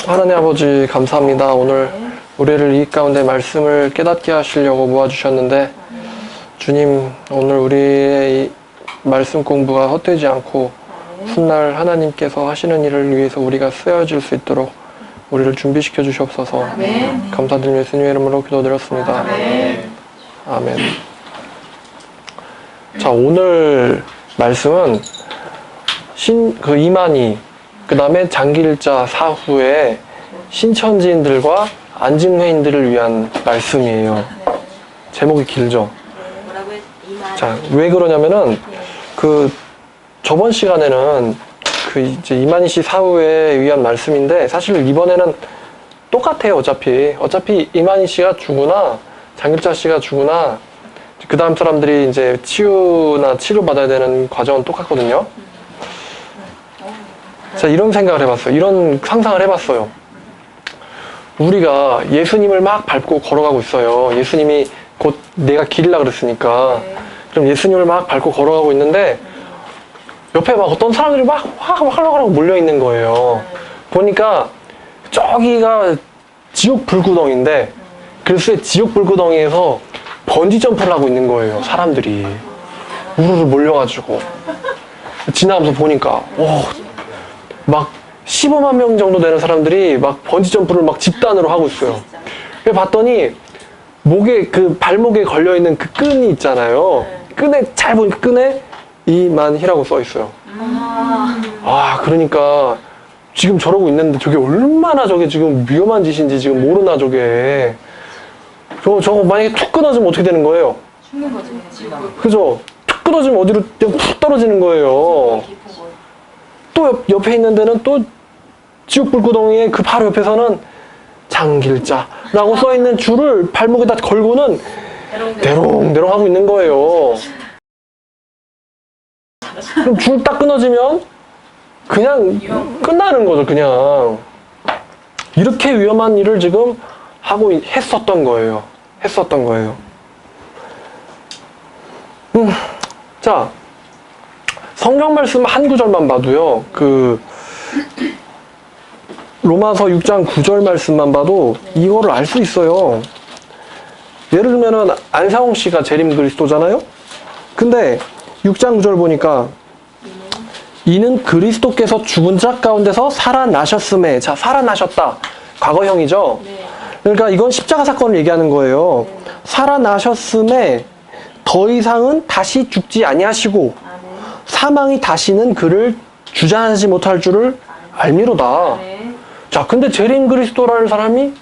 하나님 아버지 감사합니다. 오늘 우리를 이 가운데 말씀을 깨닫게 하시려고 모아주셨는데 주님, 오늘 우리의 이 말씀 공부가 헛되지 않고 훗날 하나님께서 하시는 일을 위해서 우리가 쓰여질 수 있도록 우리를 준비시켜 주시옵소서. 감사드리며 예수님의 이름으로 기도드렸습니다. 아멘. 자, 오늘 말씀은 이만희, 그 다음에 장기일자 사후에 신천지인들과 안증회인들을 위한 말씀이에요. 제목이 길죠? 자, 왜 그러냐면은, 저번 시간에는 이제 이만희 씨 사후에 위한 말씀인데, 사실 이번에는 똑같아요, 어차피 이만희 씨가 죽으나, 장기일자 씨가 죽으나, 그 다음 사람들이 이제 치료받아야 되는 과정은 똑같거든요. 자, 이런 생각을 해봤어요. 이런 상상을 해봤어요. 우리가 예수님을 막 밟고 걸어가고 있어요. 예수님이 곧 내가 길이라 그랬으니까. 그럼 예수님을 막 밟고 걸어가고 있는데, 옆에 막 어떤 사람들이 막 활락활락 몰려있는 거예요. 보니까 저기가 지옥 불구덩이인데, 글쎄 지옥 불구덩이에서 번지 점프를 하고 있는 거예요. 사람들이. 우르르 몰려가지고. 지나가면서 보니까, 막 15만 명 정도 되는 사람들이 막 번지 점프를 막 집단으로 하고 있어요. 그래서 봤더니 발목에 걸려있는 그 끈이 있잖아요. 잘 보니까 끈에 이만희라고 써 있어요. 그러니까 지금 저러고 있는데 저게 얼마나 저게 지금 위험한 짓인지 지금 모르나 저게. 저거 만약에 툭 끊어지면 어떻게 되는 거예요? 죽는 거죠. 그죠? 툭 끊어지면 어디로 그냥 푹 떨어지는 거예요. 또 옆에 있는 데는 또 지옥 불구덩이에 그 바로 옆에서는 장기일자라고 써있는 줄을 발목에다 걸고는 대롱대롱 하고 있는 거예요. 그럼 줄 딱 끊어지면 그냥 끝나는 거죠. 그냥 이렇게 위험한 일을 지금 했었던 거예요. 자, 성경 말씀 한 구절만 봐도요, 로마서 6장 9절 말씀만 봐도 이거를 알 수 있어요. 예를 들면은 안상홍 씨가 재림 그리스도잖아요? 근데 6장 9절 보니까 이는 그리스도께서 죽은 자 가운데서 살아나셨음에, 자, 살아나셨다. 과거형이죠? 그러니까 이건 십자가 사건을 얘기하는 거예요. 살아나셨음에 더 이상은 다시 죽지 아니하시고 사망이 다시는 그를 주장하지 못할 줄을 알미로다. 자, 근데 재림 그리스도라는 사람이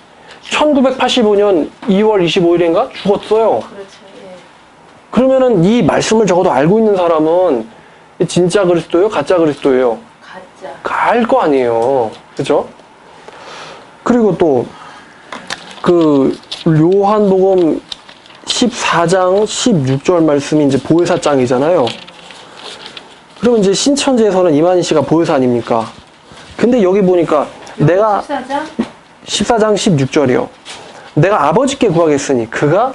1985년 2월 25일인가 죽었어요. 그러면은 이 말씀을 적어도 알고 있는 사람은 진짜 그리스도예요? 가짜 그리스도예요? 가짜. 알 거 아니에요. 그죠? 그리고 또 요한복음 14장 16절 말씀이 이제 보혜사장이잖아요. 그러면 이제 신천지에서는 이만희 씨가 보혜사 아닙니까? 근데 여기 보니까 내가 14장 16절이요. 내가 아버지께 구하겠으니 그가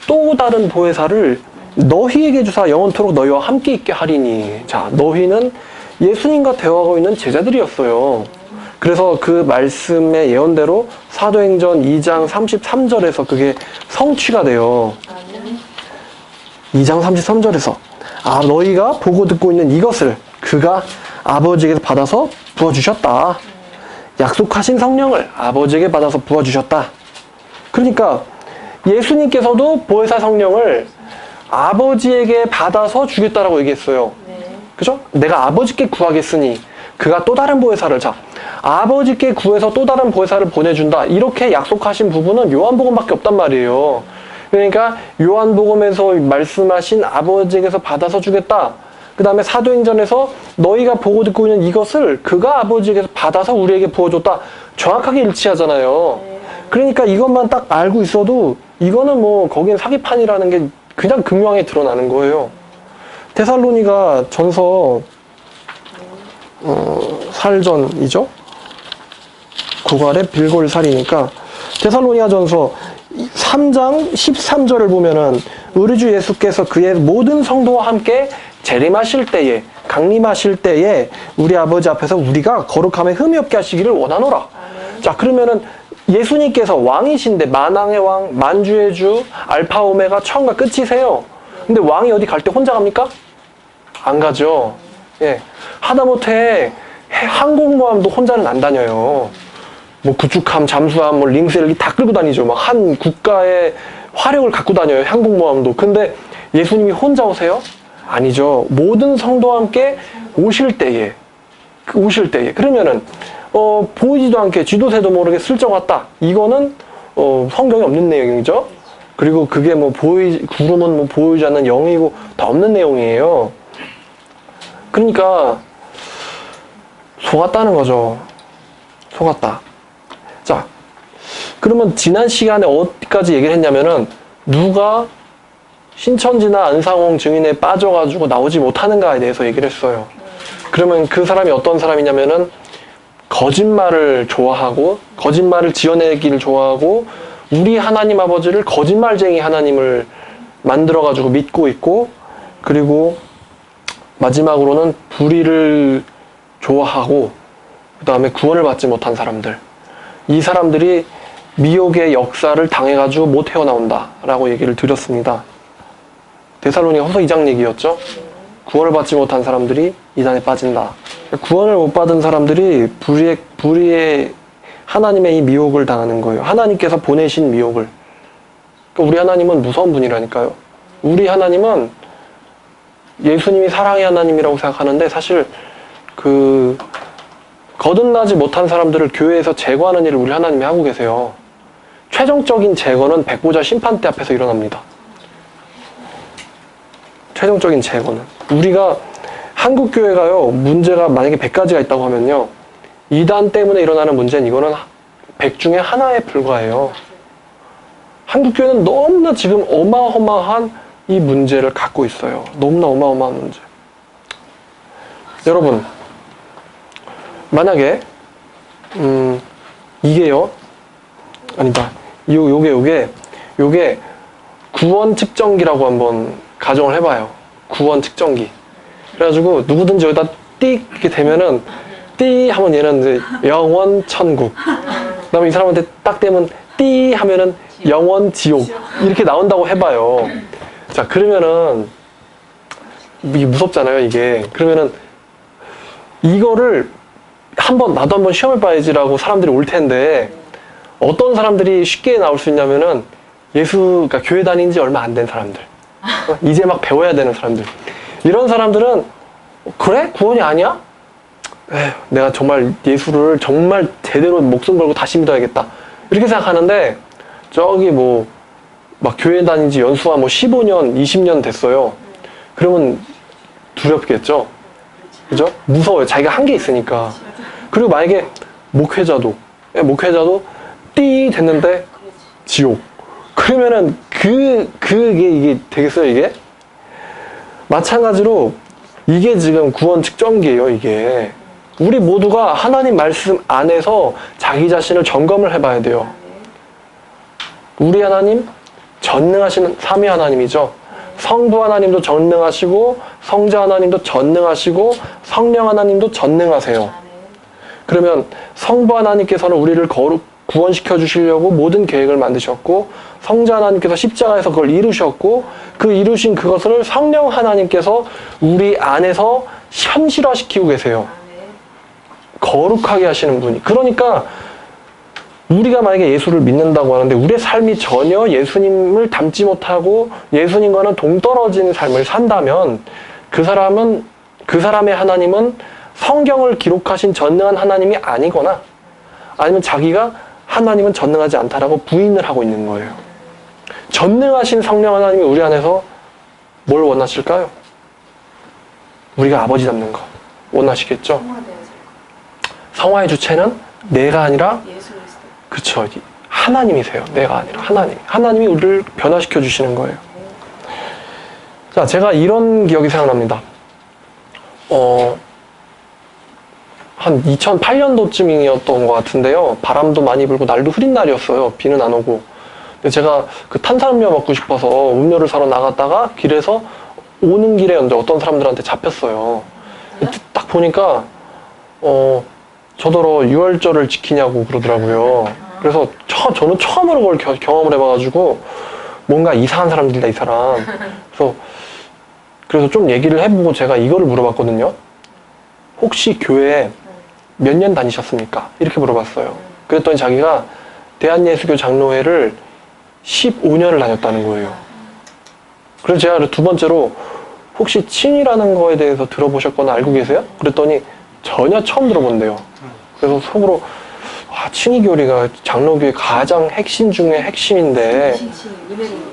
또 다른 보혜사를 너희에게 주사 영원토록 너희와 함께 있게 하리니. 자, 너희는 예수님과 대화하고 있는 제자들이었어요. 그래서 그 말씀의 예언대로 사도행전 2장 33절에서 그게 성취가 돼요. 2장 33절에서 너희가 보고 듣고 있는 이것을 그가 아버지에게서 받아서 부어주셨다. 약속하신 성령을 아버지에게 받아서 부어주셨다. 그러니까 예수님께서도 보혜사 성령을 아버지에게 받아서 주겠다라고 얘기했어요. 그죠? 내가 아버지께 구하겠으니 그가 또 다른 보혜사를, 자, 아버지께 구해서 또 다른 보혜사를 보내준다. 이렇게 약속하신 부분은 요한복음밖에 없단 말이에요. 그러니까 요한복음에서 말씀하신 아버지에게서 받아서 주겠다. 그 다음에 사도행전에서 너희가 보고 듣고 있는 이것을 그가 아버지에게서 받아서 우리에게 부어줬다. 정확하게 일치하잖아요. 그러니까 이것만 딱 알고 있어도 이거는 뭐 거긴 사기판이라는 게 그냥 극명하게 드러나는 거예요. 데살로니가 전서 살전이죠. 구괄의 빌골살이니까 데살로니가 전서 3장 13절을 보면은 우리 주 예수께서 그의 모든 성도와 함께 재림하실 때에, 강림하실 때에 우리 아버지 앞에서 우리가 거룩함에 흠이 없게 하시기를 원하노라. 자, 그러면은 예수님께서 왕이신데 만왕의 왕, 만주의 주, 알파 오메가 처음과 끝이세요. 근데 왕이 어디 갈 때 혼자 갑니까? 안 가죠. 예. 하다못해 항공모함도 혼자는 안 다녀요. 뭐 구축함, 잠수함, 뭐 링셀기 다 끌고 다니죠. 막 한 국가의 화력을 갖고 다녀요. 항공모함도. 근데 예수님이 혼자 오세요? 아니죠. 모든 성도와 함께 오실 때에. 그러면은 보이지도 않게 쥐도새도 모르게 슬쩍 왔다. 이거는 성경에 없는 내용이죠. 그리고 그게 뭐 구름은 뭐 보이지 않는 영이고 다 없는 내용이에요. 그러니까 속았다는 거죠. 속았다. 자, 그러면 지난 시간에 어디까지 얘기를 했냐면은 누가 신천지나 안상홍 증인에 빠져가지고 나오지 못하는가에 대해서 얘기를 했어요. 그러면 그 사람이 어떤 사람이냐면은 거짓말을 좋아하고 거짓말을 지어내기를 좋아하고 우리 하나님 아버지를 거짓말쟁이 하나님을 만들어가지고 믿고 있고, 그리고 마지막으로는 불의를 좋아하고 그 다음에 구원을 받지 못한 사람들, 이 사람들이 미혹의 역사를 당해가지고 못 헤어나온다 라고 얘기를 드렸습니다. 데살로니가 후서 2장 얘기였죠. 구원을 받지 못한 사람들이 이단에 빠진다. 구원을 못 받은 사람들이 불의의 하나님의 이 미혹을 당하는 거예요. 하나님께서 보내신 미혹을. 그러니까 우리 하나님은 무서운 분이라니까요. 우리 하나님은 예수님이 사랑의 하나님이라고 생각하는데 사실 거듭나지 못한 사람들을 교회에서 제거하는 일을 우리 하나님이 하고 계세요. 최종적인 제거는 백보자 심판대 앞에서 일어납니다. 최종적인 제거는. 우리가 한국교회가요, 문제가 만약에 100가지가 있다고 하면요, 이단 때문에 일어나는 문제는 이거는 100 중에 하나에 불과해요. 한국교회는 너무나 지금 어마어마한 이 문제를 갖고 있어요. 너무나 어마어마한 문제. 여러분, 만약에 이게요, 아니다, 요게 구원 측정기라고 한번 가정을 해봐요. 구원 측정기. 그래가지고 누구든지 여기다 띡 이렇게 되면은 띠 하면 얘는 이제 영원 천국. 그다음에 이 사람한테 딱 되면 띠 하면은 영원 지옥. 이렇게 나온다고 해봐요. 자, 그러면은 이게 무섭잖아요, 이게. 그러면은 이거를 나도 한번 시험해 봐야지라고 사람들이 올 텐데, 어떤 사람들이 쉽게 나올 수 있냐면은 그러니까 교회 다닌 지 얼마 안 된 사람들, 이제 막 배워야 되는 사람들, 이런 사람들은 그래? 구원이 아니야? 에휴, 내가 정말 예수를 정말 제대로 목숨 걸고 다시 믿어야겠다 이렇게 생각하는데, 저기 뭐 막 교회 다닌 지 연수가 뭐 15년, 20년 됐어요. 그러면 두렵겠죠? 그죠? 무서워요. 자기가 한 게 있으니까. 그리고 만약에 목회자도 띠 됐는데 지옥. 그러면은 이게 되겠어요, 이게? 마찬가지로 이게 지금 구원 측정기예요, 이게. 우리 모두가 하나님 말씀 안에서 자기 자신을 점검을 해봐야 돼요. 우리 하나님 전능하시는 삼위 하나님이죠. 성부 하나님도 전능하시고 성자 하나님도 전능하시고 성령 하나님도 전능하세요. 그러면 성부 하나님께서는 우리를 구원시켜 주시려고 모든 계획을 만드셨고, 성자 하나님께서 십자가에서 그걸 이루셨고, 그 이루신 그것을 성령 하나님께서 우리 안에서 현실화시키고 계세요. 거룩하게 하시는 분이. 그러니까 우리가 만약에 예수를 믿는다고 하는데 우리의 삶이 전혀 예수님을 닮지 못하고 예수님과는 동떨어진 삶을 산다면, 그 사람의 하나님은 성경을 기록하신 전능한 하나님이 아니거나, 아니면 자기가 하나님은 전능하지 않다라고 부인을 하고 있는 거예요. 전능하신 성령 하나님이 우리 안에서 뭘 원하실까요? 우리가 아버지 닮는 거 원하시겠죠? 성화의 주체는 내가 아니라, 그쵸, 하나님이세요. 내가 아니라 하나님이 우리를 변화시켜 주시는 거예요. 자, 제가 이런 기억이 생각납니다. 한 2008년도쯤이었던 것 같은데요. 바람도 많이 불고 날도 흐린 날이었어요. 비는 안 오고. 근데 제가 그 탄산음료 먹고 싶어서 음료를 사러 나갔다가 길에서 오는 길에 어떤 사람들한테 잡혔어요. 딱 보니까 저더러 유월절을 지키냐고 그러더라고요. 그래서 저는 처음으로 그걸 경험을 해봐가지고 뭔가 이상한 사람들이다 이 사람. 그래서 좀 얘기를 해보고 제가 이거를 물어봤거든요. 혹시 교회에 몇 년 다니셨습니까? 이렇게 물어봤어요. 그랬더니 자기가 대한예수교 장로회를 15년을 다녔다는 거예요. 그래서 제가 두 번째로 혹시 칭이라는 거에 대해서 들어보셨거나 알고 계세요? 그랬더니 전혀 처음 들어본대요. 그래서 속으로 칭의 교리가 장로교의 가장 핵심 중에 핵심인데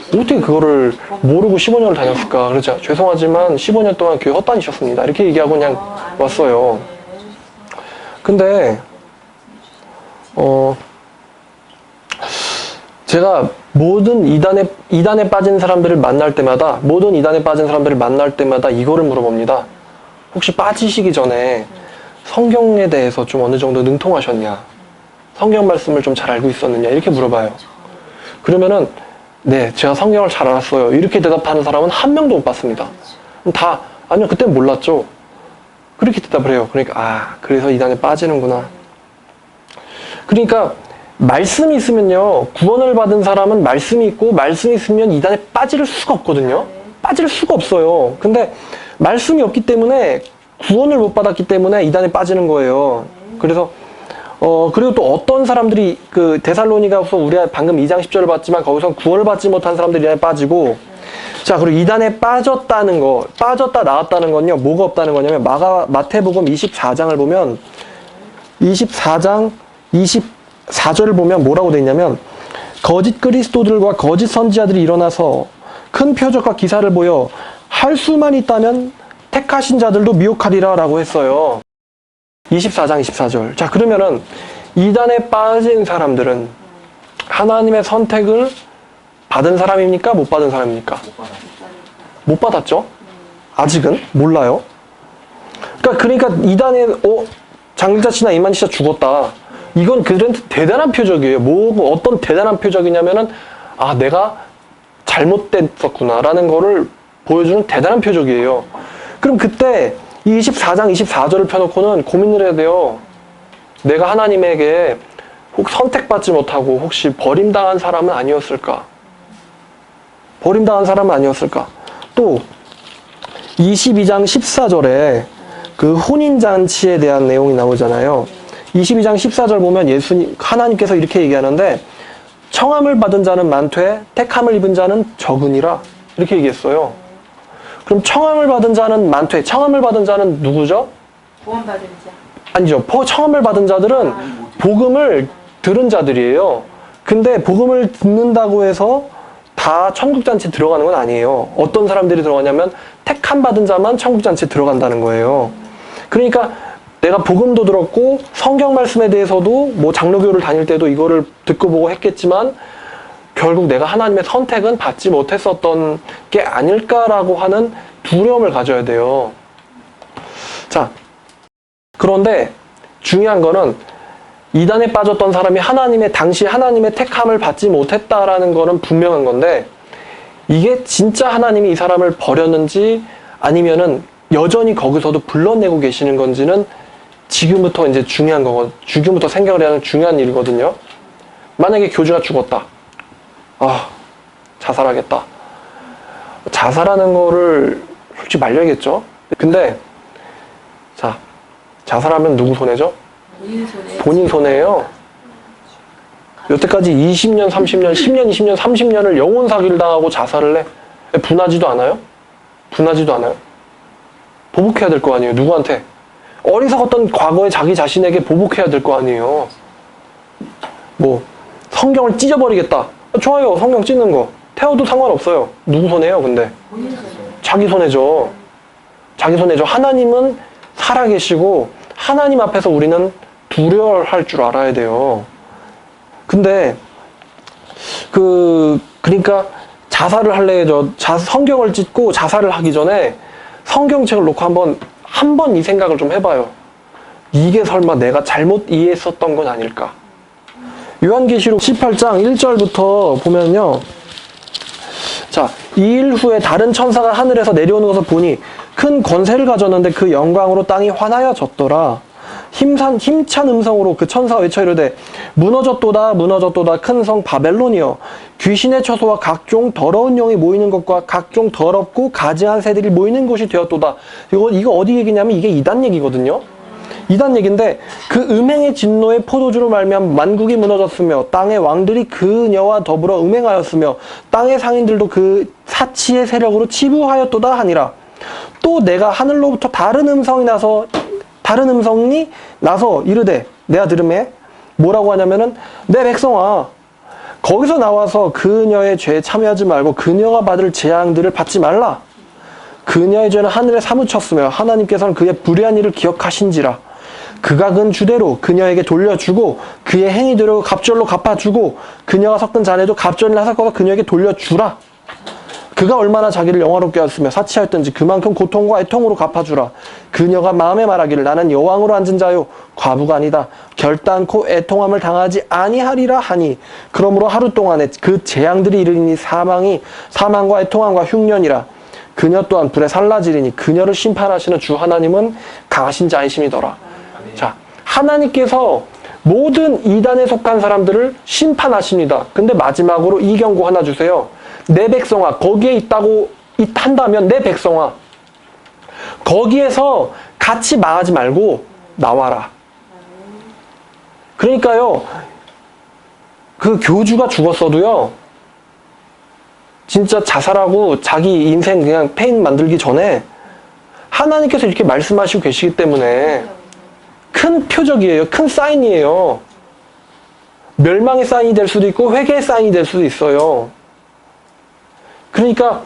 어떻게 그거를 모르고 15년을 다녔을까? 그래서 죄송하지만 15년 동안 교회 헛다니셨습니다. 이렇게 얘기하고 그냥 왔어요. 근데 제가 모든 이단에 빠진 사람들을 만날 때마다 이거를 물어봅니다. 혹시 빠지시기 전에 성경에 대해서 좀 어느 정도 능통하셨냐? 성경 말씀을 좀 잘 알고 있었느냐? 이렇게 물어봐요. 그러면은 네, 제가 성경을 잘 알았어요. 이렇게 대답하는 사람은 한 명도 못 봤습니다. 아니요, 그때는 몰랐죠. 그렇게 대답을 해요. 그러니까 그래서 이단에 빠지는구나. 그러니까 말씀이 있으면요, 구원을 받은 사람은 말씀이 있고 말씀이 있으면 이단에 빠질 수가 없거든요. 빠질 수가 없어요. 근데 말씀이 없기 때문에 구원을 못 받았기 때문에 이단에 빠지는 거예요. 그래서 그리고 또 어떤 사람들이 그 데살로니가서 우리가 방금 2장 10절을 봤지만 거기서 구원을 받지 못한 사람들이 이단에 빠지고, 자, 그리고 이단에 빠졌다 나왔다는 건요, 뭐가 없다는 거냐면 마태복음 24장을 보면 24장 24절을 보면 뭐라고 돼 있냐면, 거짓 그리스도들과 거짓 선지자들이 일어나서 큰 표적과 기사를 보여 할 수만 있다면 택하신 자들도 미혹하리라 라고 했어요. 24장 24절. 자, 그러면은 이단에 빠진 사람들은 하나님의 선택을 받은 사람입니까? 못 받은 사람입니까? 못 받았죠? 아직은? 몰라요. 그러니까 이단에 장길자치나 이만희자 죽었다. 이건 그들한테 대단한 표적이에요. 어떤 대단한 표적이냐면은 내가 잘못됐었구나 라는 거를 보여주는 대단한 표적이에요. 그럼 그때 24장 24절을 펴놓고는 고민을 해야 돼요. 내가 하나님에게 선택받지 못하고 혹시 버림당한 사람은 아니었을까? 또 22장 14절에 그 혼인잔치에 대한 내용이 나오잖아요. 22장 14절 보면 하나님께서 이렇게 얘기하는데, 청함을 받은 자는 많되 택함을 입은 자는 적으니라 이렇게 얘기했어요. 그럼 청함을 받은 자는 많되, 청함을 받은 자는 누구죠? 구원받은 자. 아니죠. 청함을 받은 자들은 복음을 들은 자들이에요. 근데 복음을 듣는다고 해서 다 천국잔치에 들어가는 건 아니에요. 어떤 사람들이 들어가냐면 택함 받은 자만 천국잔치에 들어간다는 거예요. 그러니까 내가 복음도 들었고 성경 말씀에 대해서도 뭐 장로교를 다닐 때도 이거를 듣고 보고 했겠지만 결국 내가 하나님의 선택은 받지 못했었던 게 아닐까라고 하는 두려움을 가져야 돼요. 자, 그런데 중요한 거는 이단에 빠졌던 사람이 당시 하나님의 택함을 받지 못했다라는 거는 분명한 건데, 이게 진짜 하나님이 이 사람을 버렸는지 아니면은 여전히 거기서도 불러내고 계시는 건지는 지금부터 이제 지금부터 생각을 해야 하는 중요한 일이거든요. 만약에 교주가 죽었다. 자살하겠다. 자살하는 거를 솔직히 말려야겠죠. 근데 자살하면 누구 손해죠? 본인 손해예요. 여태까지 20년, 30년, 10년, 20년, 30년을 영혼 사기를 당하고 자살을 해. 분하지도 않아요? 보복해야 될 거 아니에요. 누구한테? 어리석었던 과거에 자기 자신에게 보복해야 될 거 아니에요. 성경을 찢어버리겠다. 좋아요. 성경 찢는 거. 태워도 상관없어요. 누구 손해요, 근데? 자기 손해죠. 하나님은 살아계시고 하나님 앞에서 우리는 두려워할 줄 알아야 돼요. 근데 그러니까 자살을 성경을 찢고 자살을 하기 전에 성경책을 놓고 한 번 이 생각을 좀 해봐요. 이게 설마 내가 잘못 이해했었던 건 아닐까? 요한계시록 18장 1절부터 보면요. 자, 2일 후에 다른 천사가 하늘에서 내려오는 것을 보니 큰 권세를 가졌는데 그 영광으로 땅이 환하여졌더라. 힘찬 음성으로 그 천사가 외쳐 이르되 무너졌도다 무너졌도다 큰 성 바벨론이여 귀신의 처소와 각종 더러운 영이 모이는 것과 각종 더럽고 가증한 새들이 모이는 곳이 되었도다. 이거 어디 얘기냐면 이게 이단 얘기거든요. 이단 얘기인데 그 음행의 진노의 포도주로 말미암아 만국이 무너졌으며 땅의 왕들이 그녀와 더불어 음행하였으며 땅의 상인들도 그 사치의 세력으로 치부하였도다 하니라. 또 내가 하늘로부터 다른 음성이 나서 이르되 내가 들음에 뭐라고 하냐면은 내 백성아 거기서 나와서 그녀의 죄에 참여하지 말고 그녀가 받을 재앙들을 받지 말라. 그녀의 죄는 하늘에 사무쳤으며 하나님께서는 그의 불의한 일을 기억하신지라. 그가 근 주대로 그녀에게 돌려주고 그의 행위대로 갑절로 갚아주고 그녀가 섞은 잔에도 갑절이나 섞어서 그녀에게 돌려주라. 그가 얼마나 자기를 영화롭게 하였으며 사치하였든지 그만큼 고통과 애통으로 갚아주라. 그녀가 마음에 말하기를 나는 여왕으로 앉은 자요 과부가 아니다. 결단코 애통함을 당하지 아니하리라 하니 그러므로 하루 동안에 그 재앙들이 이르니 사망과 애통함과 흉년이라. 그녀 또한 불에 살라지리니 그녀를 심판하시는 주 하나님은 강하신 자이심이더라. 자, 하나님께서 모든 이단에 속한 사람들을 심판하십니다. 근데 마지막으로 이 경고 하나 주세요. 내 백성아, 거기에 한다면 내 백성아, 거기에서 같이 망하지 말고 나와라. 그러니까요, 그 교주가 죽었어도요, 진짜 자살하고 자기 인생 그냥 폐인 만들기 전에 하나님께서 이렇게 말씀하시고 계시기 때문에 큰 표적이에요. 큰 사인이에요. 멸망의 사인이 될 수도 있고 회개의 사인이 될 수도 있어요. 그러니까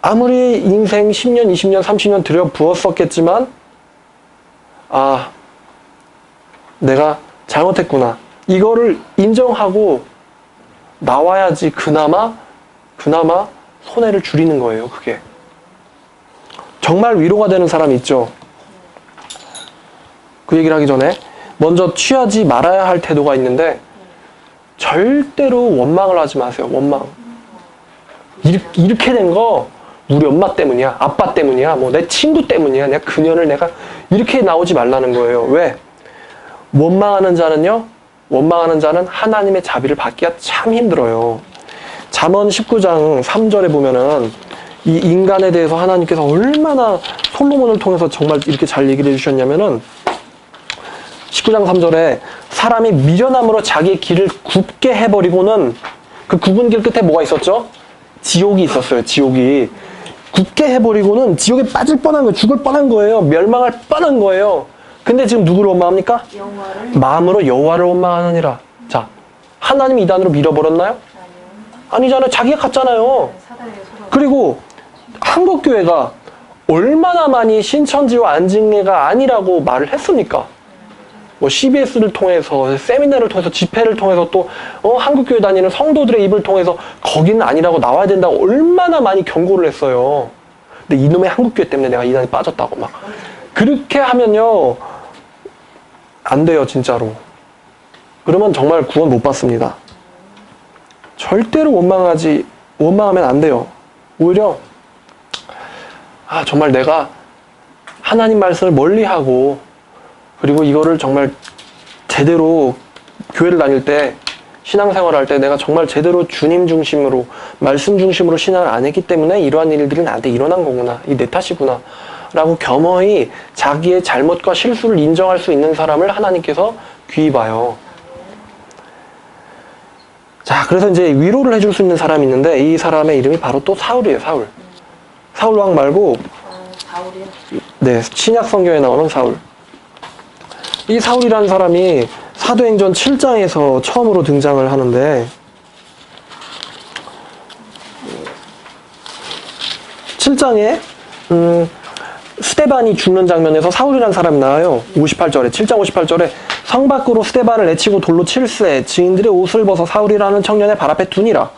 아무리 인생 10년, 20년, 30년 들여 부었었겠지만 아, 내가 잘못했구나. 이거를 인정하고 나와야지 그나마 손해를 줄이는 거예요. 그게. 정말 위로가 되는 사람이 있죠. 그 얘기를 하기 전에 먼저 취하지 말아야 할 태도가 있는데 절대로 원망을 하지 마세요. 원망. 이렇게 된 거 우리 엄마 때문이야. 아빠 때문이야. 뭐 내 친구 때문이야. 내가 그녀를 내가 이렇게 나오지 말라는 거예요. 왜? 원망하는 자는 하나님의 자비를 받기가 참 힘들어요. 잠언 19장 3절에 보면은 이 인간에 대해서 하나님께서 얼마나 솔로몬을 통해서 정말 이렇게 잘 얘기를 해주셨냐면은 19장 3절에 사람이 미련함으로 자기의 길을 굽게 해버리고는 그 굽은 길 끝에 뭐가 있었죠? 지옥이 있었어요. 지옥이. 굽게 해버리고는 지옥에 빠질 뻔한 거예요. 죽을 뻔한 거예요. 멸망할 뻔한 거예요. 근데 지금 누구를 원망합니까? 마음으로 여호와를 원망하느니라. 자, 하나님이 이단으로 밀어버렸나요? 아니잖아요. 자기가 갔잖아요. 그리고 한국교회가 얼마나 많이 신천지와 안징회가 아니라고 말을 했습니까? 뭐 CBS를 통해서, 세미나를 통해서, 집회를 통해서 또 한국교회 다니는 성도들의 입을 통해서 거기는 아니라고 나와야 된다고 얼마나 많이 경고를 했어요. 근데 이놈의 한국교회 때문에 내가 이단에 빠졌다고 막. 그렇게 하면요 안 돼요. 진짜로. 그러면 정말 구원 못 받습니다. 절대로 원망하면 안 돼요. 오히려 정말 내가 하나님 말씀을 멀리하고 그리고 이거를 정말 제대로 교회를 다닐 때 신앙생활을 할 때 내가 정말 제대로 주님 중심으로 말씀 중심으로 신앙을 안 했기 때문에 이러한 일들이 나한테 일어난 거구나. 이 내 탓이구나. 라고 겸허히 자기의 잘못과 실수를 인정할 수 있는 사람을 하나님께서 귀히 봐요. 자, 그래서 이제 위로를 해줄 수 있는 사람이 있는데 이 사람의 이름이 바로 또 사울이에요. 사울 왕 말고 사울이요? 네, 신약 성경에 나오는 사울. 이 사울이라는 사람이 사도행전 7장에서 처음으로 등장을 하는데 7장에 스데반이 죽는 장면에서 사울이라는 사람이 나와요. 58절에 7장 58절에 성 밖으로 스데반을 내치고 돌로 칠세 증인들의 옷을 벗어 사울이라는 청년의 발 앞에 두니라.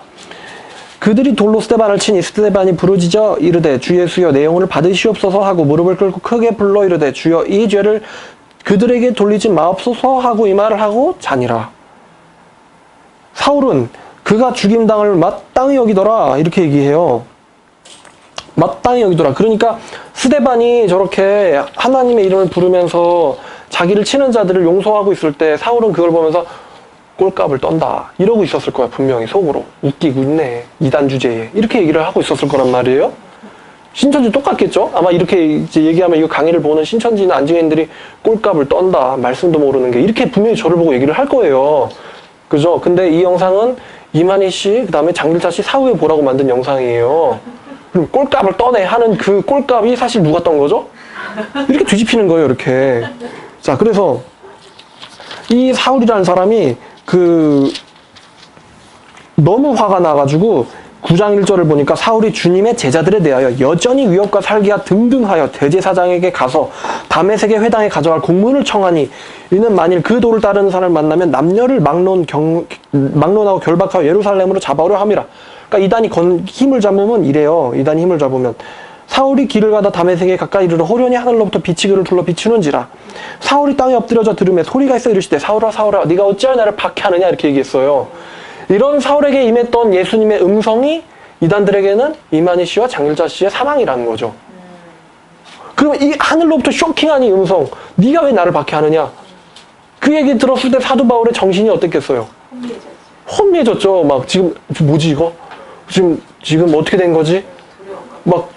그들이 돌로 스데반을 치니 스데반이 부르짖어 이르되 주 예수여 내 영혼을 받으시옵소서 하고 무릎을 꿇고 크게 불러 이르되 주여 이 죄를 그들에게 돌리지 마옵소서 하고 이 말을 하고 자니라. 사울은 그가 죽임당을 마땅히 여기더라 이렇게 얘기해요. 마땅히 여기더라. 그러니까 스데반이 저렇게 하나님의 이름을 부르면서 자기를 치는 자들을 용서하고 있을 때 사울은 그걸 보면서 꼴값을 떤다 이러고 있었을 거야. 분명히 속으로. 웃기고 있네. 이단 주제에. 이렇게 얘기를 하고 있었을 거란 말이에요. 신천지 똑같겠죠? 아마 이렇게 이제 얘기하면 이거 강의를 보는 신천지나 안지교인들이 꼴값을 떤다. 말씀도 모르는 게. 이렇게 분명히 저를 보고 얘기를 할 거예요. 그죠? 근데 이 영상은 이만희 씨, 그 다음에 장길차 씨 사후에 보라고 만든 영상이에요. 그럼 꼴값을 떠내 하는 그 꼴값이 사실 누가 떤 거죠? 이렇게 뒤집히는 거예요, 이렇게. 자, 그래서 이 사울이라는 사람이 너무 화가 나가지고 9장 1절을 보니까 사울이 주님의 제자들에 대하여 여전히 위협과 살기가 등등하여 대제사장에게 가서 다메섹의 회당에 가져갈 공문을 청하니 이는 만일 그 도를 따르는 사람을 만나면 남녀를 막론하고 결박하여 예루살렘으로 잡아오려 함이라. 그러니까 이단이 힘을 잡으면 이래요. 이단이 힘을 잡으면 사울이 길을 가다 다메섹에 가까이 이르러 호련히 하늘로부터 빛이 그를 둘러 비추는지라. 사울이 땅에 엎드려져 들으며 소리가 있어 이르시되 사울아 사울아 네가 어찌하여 나를 박해하느냐 이렇게 얘기했어요. 이런 사울에게 임했던 예수님의 음성이 이단들에게는 이만희 씨와 장길자 씨의 사망이라는 거죠. 그러면 이 하늘로부터 쇼킹한 이 음성, 네가 왜 나를 박해하느냐? 그 얘기 들었을 때 사도 바울의 정신이 어땠겠어요? 혼미해졌죠. 막 지금 뭐지 이거? 지금 어떻게 된 거지? 막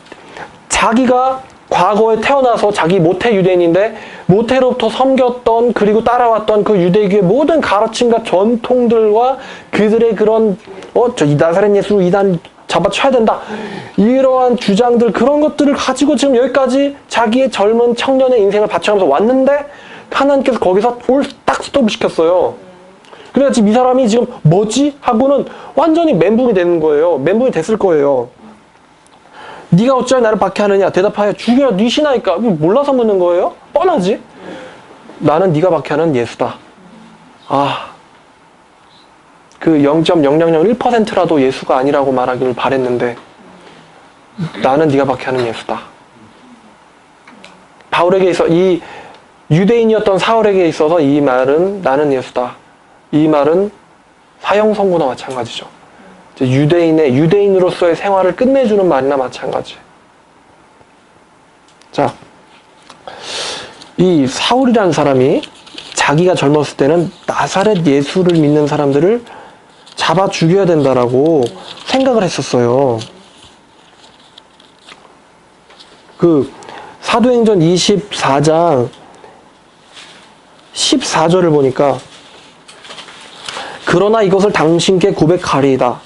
자기가 과거에 태어나서 자기 모태 유대인인데 모태로부터 섬겼던 그리고 따라왔던 그 유대교의 모든 가르침과 전통들과 그들의 그런 이 나사렛 예수 이단 잡아쳐야 된다 이러한 주장들 그런 것들을 가지고 지금 여기까지 자기의 젊은 청년의 인생을 바쳐가면서 왔는데 하나님께서 거기서 딱 스톱을 시켰어요. 그래서 지금 이 사람이 지금 뭐지? 하고는 완전히 멘붕이 되는 거예요. 멘붕이 됐을 거예요. 네가 어찌하여 나를 박해하느냐? 대답하여 죽여야 네 신하니까. 몰라서 묻는 거예요? 뻔하지? 나는 네가 박해하는 예수다. 그 0.0001%라도 예수가 아니라고 말하기를 바랬는데 나는 네가 박해하는 예수다. 바울에게 있어 이 유대인이었던 사울에게 있어서 이 말은 나는 예수다. 이 말은 사형 선고나 마찬가지죠. 유대인으로서의 생활을 끝내주는 말이나 마찬가지. 자, 이 사울이라는 사람이 자기가 젊었을 때는 나사렛 예수를 믿는 사람들을 잡아 죽여야 된다라고 생각을 했었어요. 사도행전 24장 14절을 보니까 그러나 이것을 당신께 고백하리이다.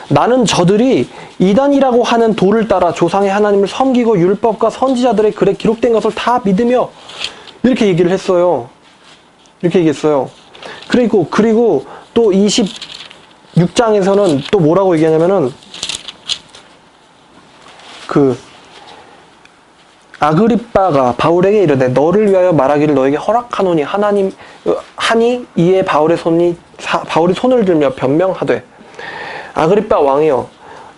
나는 저들이 이단이라고 하는 도를 따라 조상의 하나님을 섬기고 율법과 선지자들의 글에 기록된 것을 다 믿으며 이렇게 얘기를 했어요. 이렇게 얘기했어요. 그리고 또 26장에서는 또 뭐라고 얘기하냐면은 아그리빠가 바울에게 이르되 너를 위하여 말하기를 너에게 허락하노니 하니 이에 바울이 손을 들며 변명하되 아그리빠 왕이여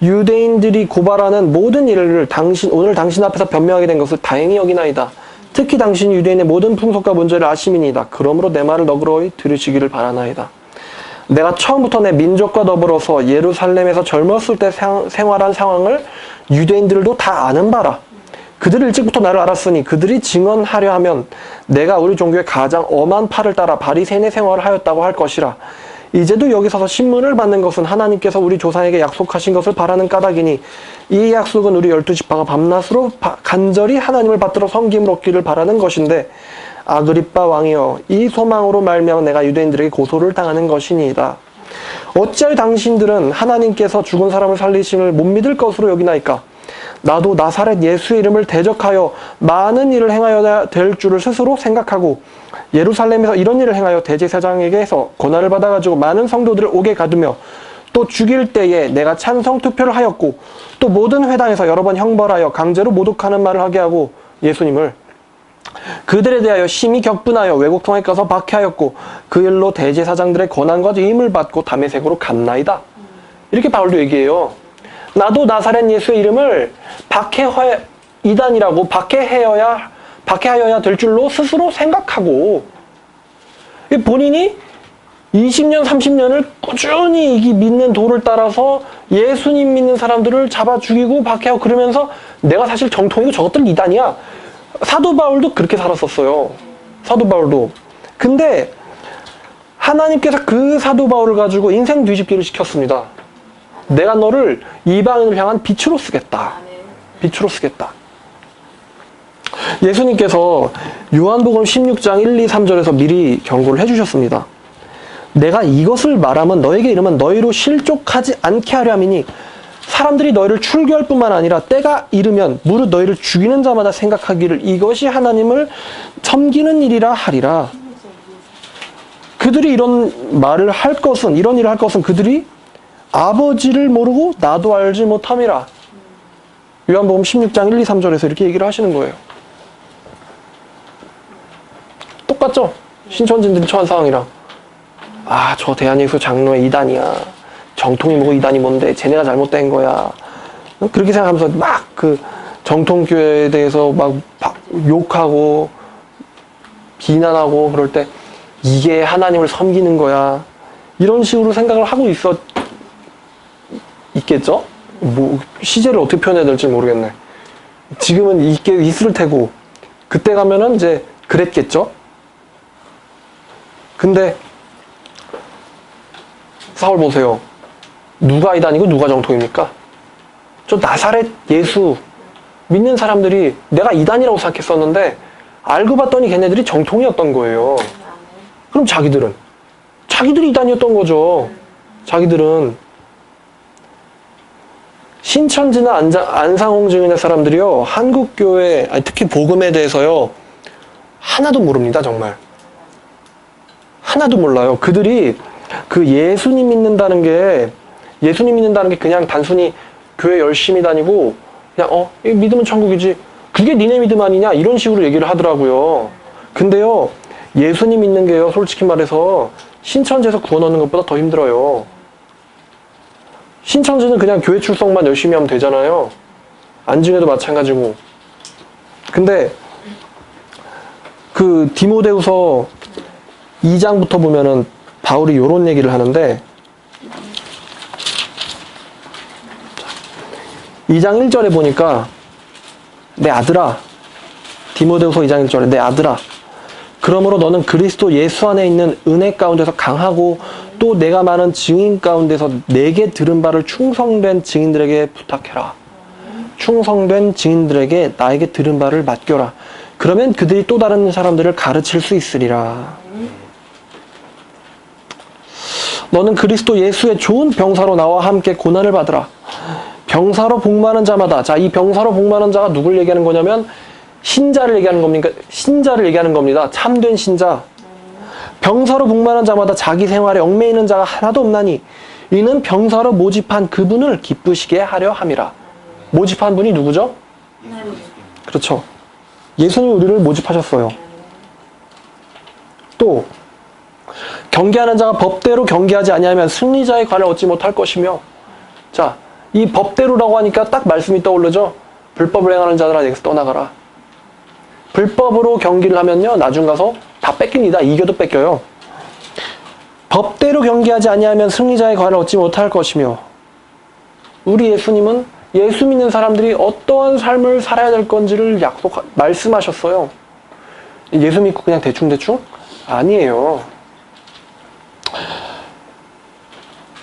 유대인들이 고발하는 모든 일을 오늘 당신 앞에서 변명하게 된 것을 다행히 여기나이다. 특히 당신 유대인의 모든 풍속과 문제를 아심이니이다. 그러므로 내 말을 너그러이 들으시기를 바라나이다. 내가 처음부터 내 민족과 더불어서 예루살렘에서 젊었을 때 생활한 상황을 유대인들도 다 아는 바라. 그들이 일찍부터 나를 알았으니 그들이 증언하려 하면 내가 우리 종교의 가장 엄한 팔을 따라 바리새인의 생활을 하였다고 할 것이라. 이제도 여기 서서 신문을 받는 것은 하나님께서 우리 조상에게 약속하신 것을 바라는 까닭이니 이 약속은 우리 12지파가 밤낮으로 간절히 하나님을 받들어 섬김을 얻기를 바라는 것인데 아그리빠 왕이여 이 소망으로 말미암아 내가 유대인들에게 고소를 당하는 것이니이다. 어찌하여 당신들은 하나님께서 죽은 사람을 살리심을 못 믿을 것으로 여기나이까? 나도 나사렛 예수의 이름을 대적하여 많은 일을 행하여야 될 줄을 스스로 생각하고 예루살렘에서 이런 일을 행하여 대제사장에게서 권한을 받아가지고 많은 성도들을 오게 가두며 또 죽일 때에 내가 찬성 투표를 하였고 또 모든 회당에서 여러 번 형벌하여 강제로 모독하는 말을 하게 하고 예수님을 그들에 대하여 심히 격분하여 외국통에 가서 박해하였고 그 일로 대제사장들의 권한과 위임을 받고 다메섹으로 갔나이다. 이렇게 바울도 얘기해요. 나도 나사렛 예수의 이름을 이단이라고 박해하여야 될 줄로 스스로 생각하고 본인이 20년, 30년을 꾸준히 이 믿는 도를 따라서 예수님 믿는 사람들을 잡아 죽이고 박해하고 그러면서 내가 사실 정통이고 저것들 이단이야. 사도 바울도 그렇게 살았었어요. 사도 바울도. 근데 하나님께서 그 사도 바울을 가지고 인생 뒤집기를 시켰습니다. 내가 너를 이방인을 향한 빛으로 쓰겠다. 빛으로 쓰겠다. 예수님께서 요한복음 16장 1, 2, 3절에서 미리 경고를 해주셨습니다. 내가 이것을 말하면 너에게 이르면 너희로 실족하지 않게 하려 함이니 사람들이 너희를 출교할 뿐만 아니라 때가 이르면 무릇 너희를 죽이는 자마다 생각하기를 이것이 하나님을 섬기는 일이라 하리라. 그들이 이런 말을 할 것은, 이런 일을 할 것은 그들이 아버지를 모르고 나도 알지 못함이라. 요한복음 16장 1, 2, 3절에서 이렇게 얘기를 하시는 거예요. 똑같죠? 신천지들이 처한 상황이랑. 아, 저 대한예수 장로의 이단이야. 정통이 뭐고 이단이 뭔데? 쟤네가 잘못된 거야. 그렇게 생각하면서 막 그 정통교회에 대해서 막 욕하고 비난하고 그럴 때 이게 하나님을 섬기는 거야. 이런 식으로 생각을 하고 있겠죠? 뭐 시제를 어떻게 표현해야 될지 모르겠네. 지금은 있을 테고 그때 가면은 이제 그랬겠죠? 근데 사울 보세요. 누가 이단이고 누가 정통입니까? 저 나사렛 예수 믿는 사람들이 내가 이단이라고 생각했었는데 알고 봤더니 걔네들이 정통이었던 거예요. 그럼 자기들이 이단이었던 거죠. 자기들은. 신천지나 안상홍 증인의 사람들이요, 한국교회, 특히 복음에 대해서요, 하나도 모릅니다, 정말. 하나도 몰라요. 그들이 그 예수님 믿는다는 게 그냥 단순히 교회 열심히 다니고, 그냥, 이 믿으면 천국이지. 그게 니네 믿음 아니냐? 이런 식으로 얘기를 하더라고요. 근데요, 예수님 믿는 게요, 솔직히 말해서, 신천지에서 구원 얻는 것보다 더 힘들어요. 신천지는 그냥 교회 출석만 열심히 하면 되잖아요. 안중에도 마찬가지고. 근데 그 디모데후서 2장부터 보면은 바울이 요런 얘기를 하는데 2장 1절에 보니까 내 아들아, 디모데후서 2장 1절에 내 아들아, 그러므로 너는 그리스도 예수 안에 있는 은혜 가운데서 강하고 또 내가 많은 증인 가운데서 내게 들은 바를 충성된 증인들에게 부탁해라. 충성된 증인들에게 나에게 들은 바를 맡겨라. 그러면 그들이 또 다른 사람들을 가르칠 수 있으리라. 너는 그리스도 예수의 좋은 병사로 나와 함께 고난을 받으라. 병사로 복무하는 자마다, 자, 이 병사로 복무하는 자가 누굴 얘기하는 거냐면 신자를 얘기하는 겁니까? 신자를 얘기하는 겁니다. 참된 신자. 병사로 복무하는 자마다 자기 생활에 얽매이는 자가 하나도 없나니 이는 병사로 모집한 그분을 기쁘시게 하려 함이라. 모집한 분이 누구죠? 그렇죠. 예수님이 우리를 모집하셨어요. 또 경계하는 자가 법대로 경계하지 아니하면 승리자의 관을 얻지 못할 것이며, 자, 이 법대로라고 하니까 딱 말씀이 떠오르죠. 불법을 행하는 자들아 여기서 떠나가라. 불법으로 경기를 하면요, 나중 가서 다 뺏깁니다. 이겨도 뺏겨요. 법대로 경기하지 아니하면 승리자의 관을 얻지 못할 것이며, 우리 예수님은 예수 믿는 사람들이 어떠한 삶을 살아야 될 건지를 말씀하셨어요. 예수 믿고 그냥 대충대충? 아니에요.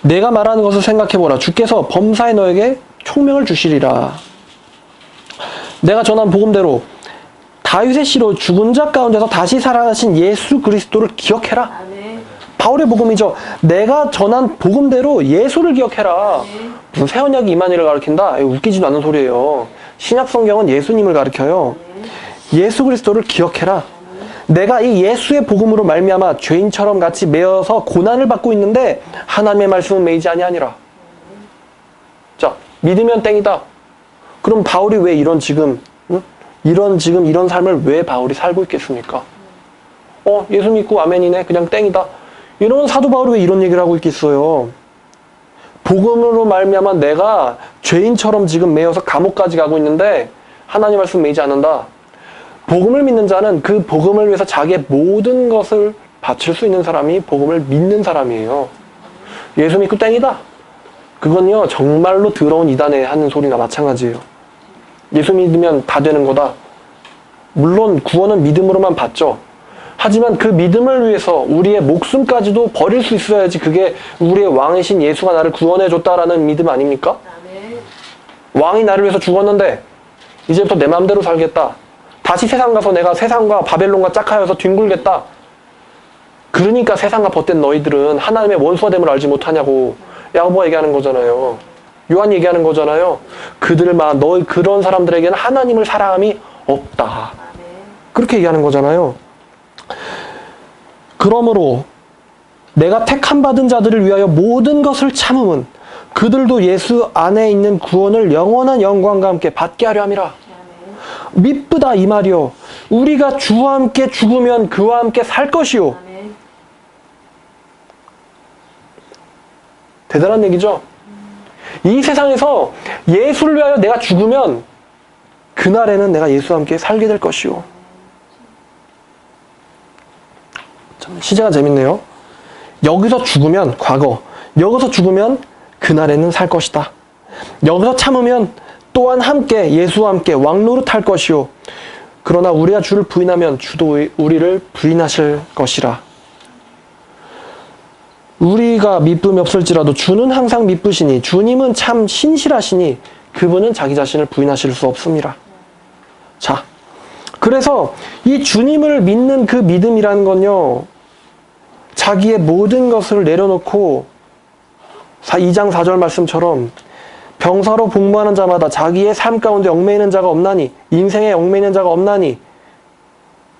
내가 말하는 것을 생각해보라. 주께서 범사에 너에게 총명을 주시리라. 내가 전한 복음대로 다윗의 씨로 죽은 자 가운데서 다시 살아나신 예수 그리스도를 기억해라. 아멘. 바울의 복음이죠. 내가 전한 복음대로 예수를 기억해라. 무슨 새 언약이 이만희를 가르친다? 웃기지도 않는 소리예요. 신약 성경은 예수님을 가르쳐요. 예수 그리스도를 기억해라. 내가 이 예수의 복음으로 말미암아 죄인처럼 같이 매여서 고난을 받고 있는데 하나님의 말씀은 매이지 아니하니라. 자, 믿으면 땡이다. 그럼 바울이 왜 이런 삶을 왜 바울이 살고 있겠습니까? 예수 믿고 아멘이네. 그냥 땡이다. 이런 사도 바울이 왜 이런 얘기를 하고 있겠어요? 복음으로 말미암아 내가 죄인처럼 지금 매여서 감옥까지 가고 있는데 하나님 말씀 매이지 않는다. 복음을 믿는 자는 그 복음을 위해서 자기의 모든 것을 바칠 수 있는 사람이 복음을 믿는 사람이에요. 예수 믿고 땡이다. 그건요 정말로 더러운 이단에 하는 소리나 마찬가지예요. 예수 믿으면 다 되는 거다. 물론 구원은 믿음으로만 받죠. 하지만 그 믿음을 위해서 우리의 목숨까지도 버릴 수 있어야지 그게 우리의 왕이신 예수가 나를 구원해줬다라는 믿음 아닙니까? 아멘. 왕이 나를 위해서 죽었는데 이제부터 내 마음대로 살겠다. 다시 세상 가서 내가 세상과 바벨론과 짝하여서 뒹굴겠다. 그러니까 세상과 벗된 너희들은 하나님의 원수가 됨을 알지 못하냐고 야고보가 얘기하는 거잖아요. 요한이 얘기하는 거잖아요. 그들만 너희 그런 사람들에게는 하나님을 사랑함이 없다. 아멘. 그렇게 얘기하는 거잖아요. 그러므로 내가 택함 받은 자들을 위하여 모든 것을 참음은 그들도 예수 안에 있는 구원을 영원한 영광과 함께 받게 하려 함이라. 아멘. 미쁘다 이 말이요. 우리가 주와 함께 죽으면 그와 함께 살 것이요. 아멘. 대단한 얘기죠. 이 세상에서 예수를 위하여 내가 죽으면 그날에는 내가 예수와 함께 살게 될 것이요. 참 시제가 재밌네요. 여기서 죽으면 과거, 여기서 죽으면 그날에는 살 것이다. 여기서 참으면 또한 함께 예수와 함께 왕노릇 할 것이요. 그러나 우리가 주를 부인하면 주도 우리를 부인하실 것이라. 우리가 미쁨이 없을지라도 주는 항상 미쁘시니 주님은 참 신실하시니 그분은 자기 자신을 부인하실 수 없습니다. 자, 그래서 이 주님을 믿는 그 믿음이라는 건요, 자기의 모든 것을 내려놓고 2장 4절 말씀처럼 병사로 복무하는 자마다 자기의 삶 가운데 얽매이는 자가 없나니, 인생에 얽매이는 자가 없나니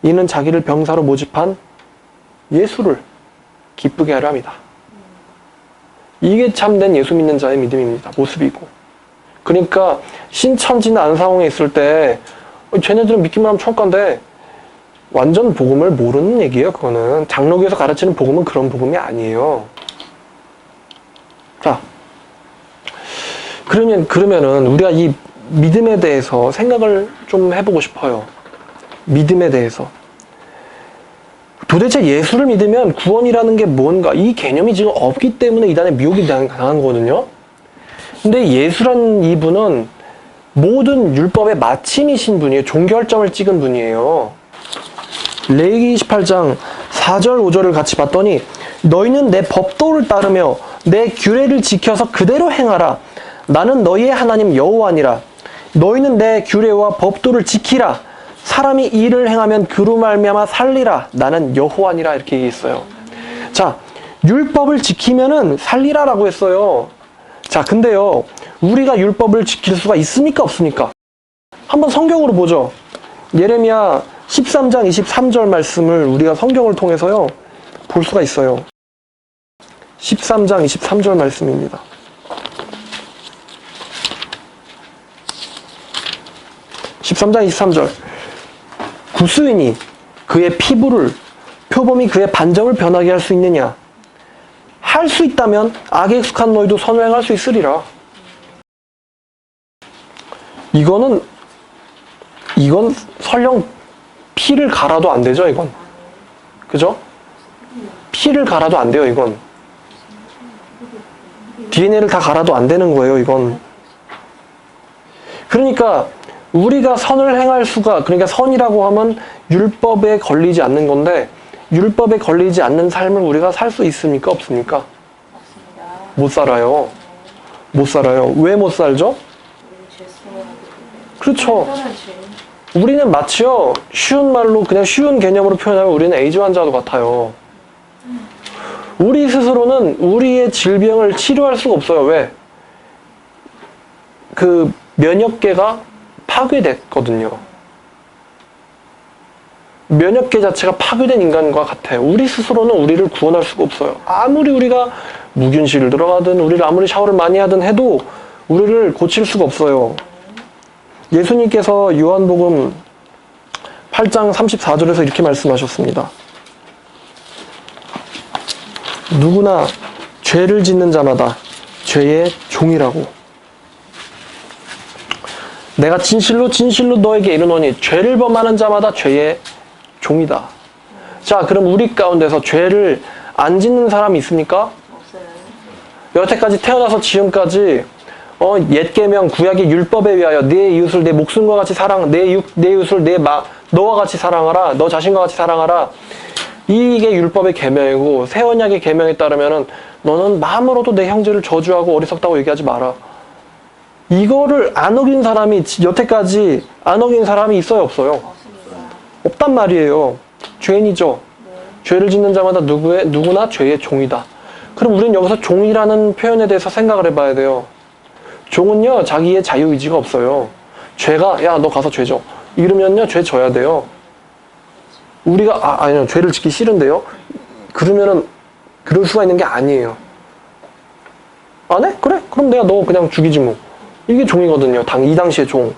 이는 자기를 병사로 모집한 예수를 기쁘게 하려 합니다. 이게 참된 예수 믿는 자의 믿음입니다. 모습이고. 그러니까 신천지나 안상홍에 있을 때 쟤네들은 믿기만 하면 천국간데 완전 복음을 모르는 얘기예요. 그거는 장로교에서 가르치는 복음은 그런 복음이 아니에요. 자, 그러면은 우리가 이 믿음에 대해서 생각을 좀 해보고 싶어요. 믿음에 대해서. 도대체 예수를 믿으면 구원이라는 게 뭔가, 이 개념이 지금 없기 때문에 이단의 미혹이 당한 거거든요. 근데 예수란 이분은 모든 율법의 마침이신 분이에요. 종결점을 찍은 분이에요. 레위기 28장 4절 5절을 같이 봤더니 너희는 내 법도를 따르며 내 규례를 지켜서 그대로 행하라. 나는 너희의 하나님 여호와니라. 너희는 내 규례와 법도를 지키라. 사람이 이를 행하면 그로 말미암아 살리라. 나는 여호와니라. 이렇게 얘기했어요. 자, 율법을 지키면은 살리라라고 했어요. 자, 근데요, 우리가 율법을 지킬 수가 있습니까? 없습니까? 한번 성경으로 보죠. 예레미야 13장 23절 말씀을 우리가 성경을 통해서요, 볼 수가 있어요. 13장 23절 말씀입니다. (13장 23절) 구스인이 그의 피부를 표범이 그의 반점을 변하게 할 수 있느냐? 할 수 있다면 악에 익숙한 너희도 선행할 수 있으리라. 이건 설령 피를 갈아도 안 되죠, 이건. 그죠? 피를 갈아도 안 돼요, 이건. DNA를 다 갈아도 안 되는 거예요, 이건. 그러니까 우리가 선을 행할 수가, 그러니까 선이라고 하면 율법에 걸리지 않는 건데, 율법에 걸리지 않는 삶을 우리가 살 수 있습니까? 없습니까? 없습니다. 못 살아요. 못 살아요. 왜 못 살죠? 그렇죠. 우리는 마치요, 쉬운 말로, 그냥 쉬운 개념으로 표현하면 우리는 에이즈 환자도 같아요. 우리 스스로는 우리의 질병을 치료할 수가 없어요. 왜? 그 면역계가 파괴됐거든요. 면역계 자체가 파괴된 인간과 같아요. 우리 스스로는 우리를 구원할 수가 없어요. 아무리 우리가 무균실을 들어가든 우리를 아무리 샤워를 많이 하든 해도 우리를 고칠 수가 없어요. 예수님께서 요한복음 8장 34절에서 이렇게 말씀하셨습니다. 누구나 죄를 짓는 자마다 죄의 종이라고. 내가 진실로 진실로 너에게 이르노니 죄를 범하는 자마다 죄의 종이다. 자, 그럼 우리 가운데서 죄를 안 짓는 사람이 있습니까? 없어요. 여태까지 태어나서 지금까지 옛 계명 구약의 율법에 의하여 네 이웃을 내 목숨과 같이 사랑, 내 이웃을 너와 같이 사랑하라, 너 자신과 같이 사랑하라. 이게 율법의 계명이고 새 언약의 계명에 따르면은 너는 마음으로도 내 형제를 저주하고 어리석다고 얘기하지 마라. 이거를 안 어긴 사람이 여태까지 안 어긴 사람이 있어요, 없어요? 없습니다. 없단 말이에요. 죄인이죠. 죄를 짓는 자마다 누구나 죄의 종이다. 그럼 우리는 여기서 종이라는 표현에 대해서 생각을 해봐야 돼요. 종은요, 자기의 자유의지가 없어요. 죄가, 야, 너 가서 죄 져. 이러면요, 죄 져야 돼요. 우리가, 아니요, 죄를 짓기 싫은데요? 그러면은, 그럴 수가 있는 게 아니에요. 안 해? 그래? 그럼 내가 너 그냥 죽이지 뭐. 이게 종이거든요. 이 당시의 종.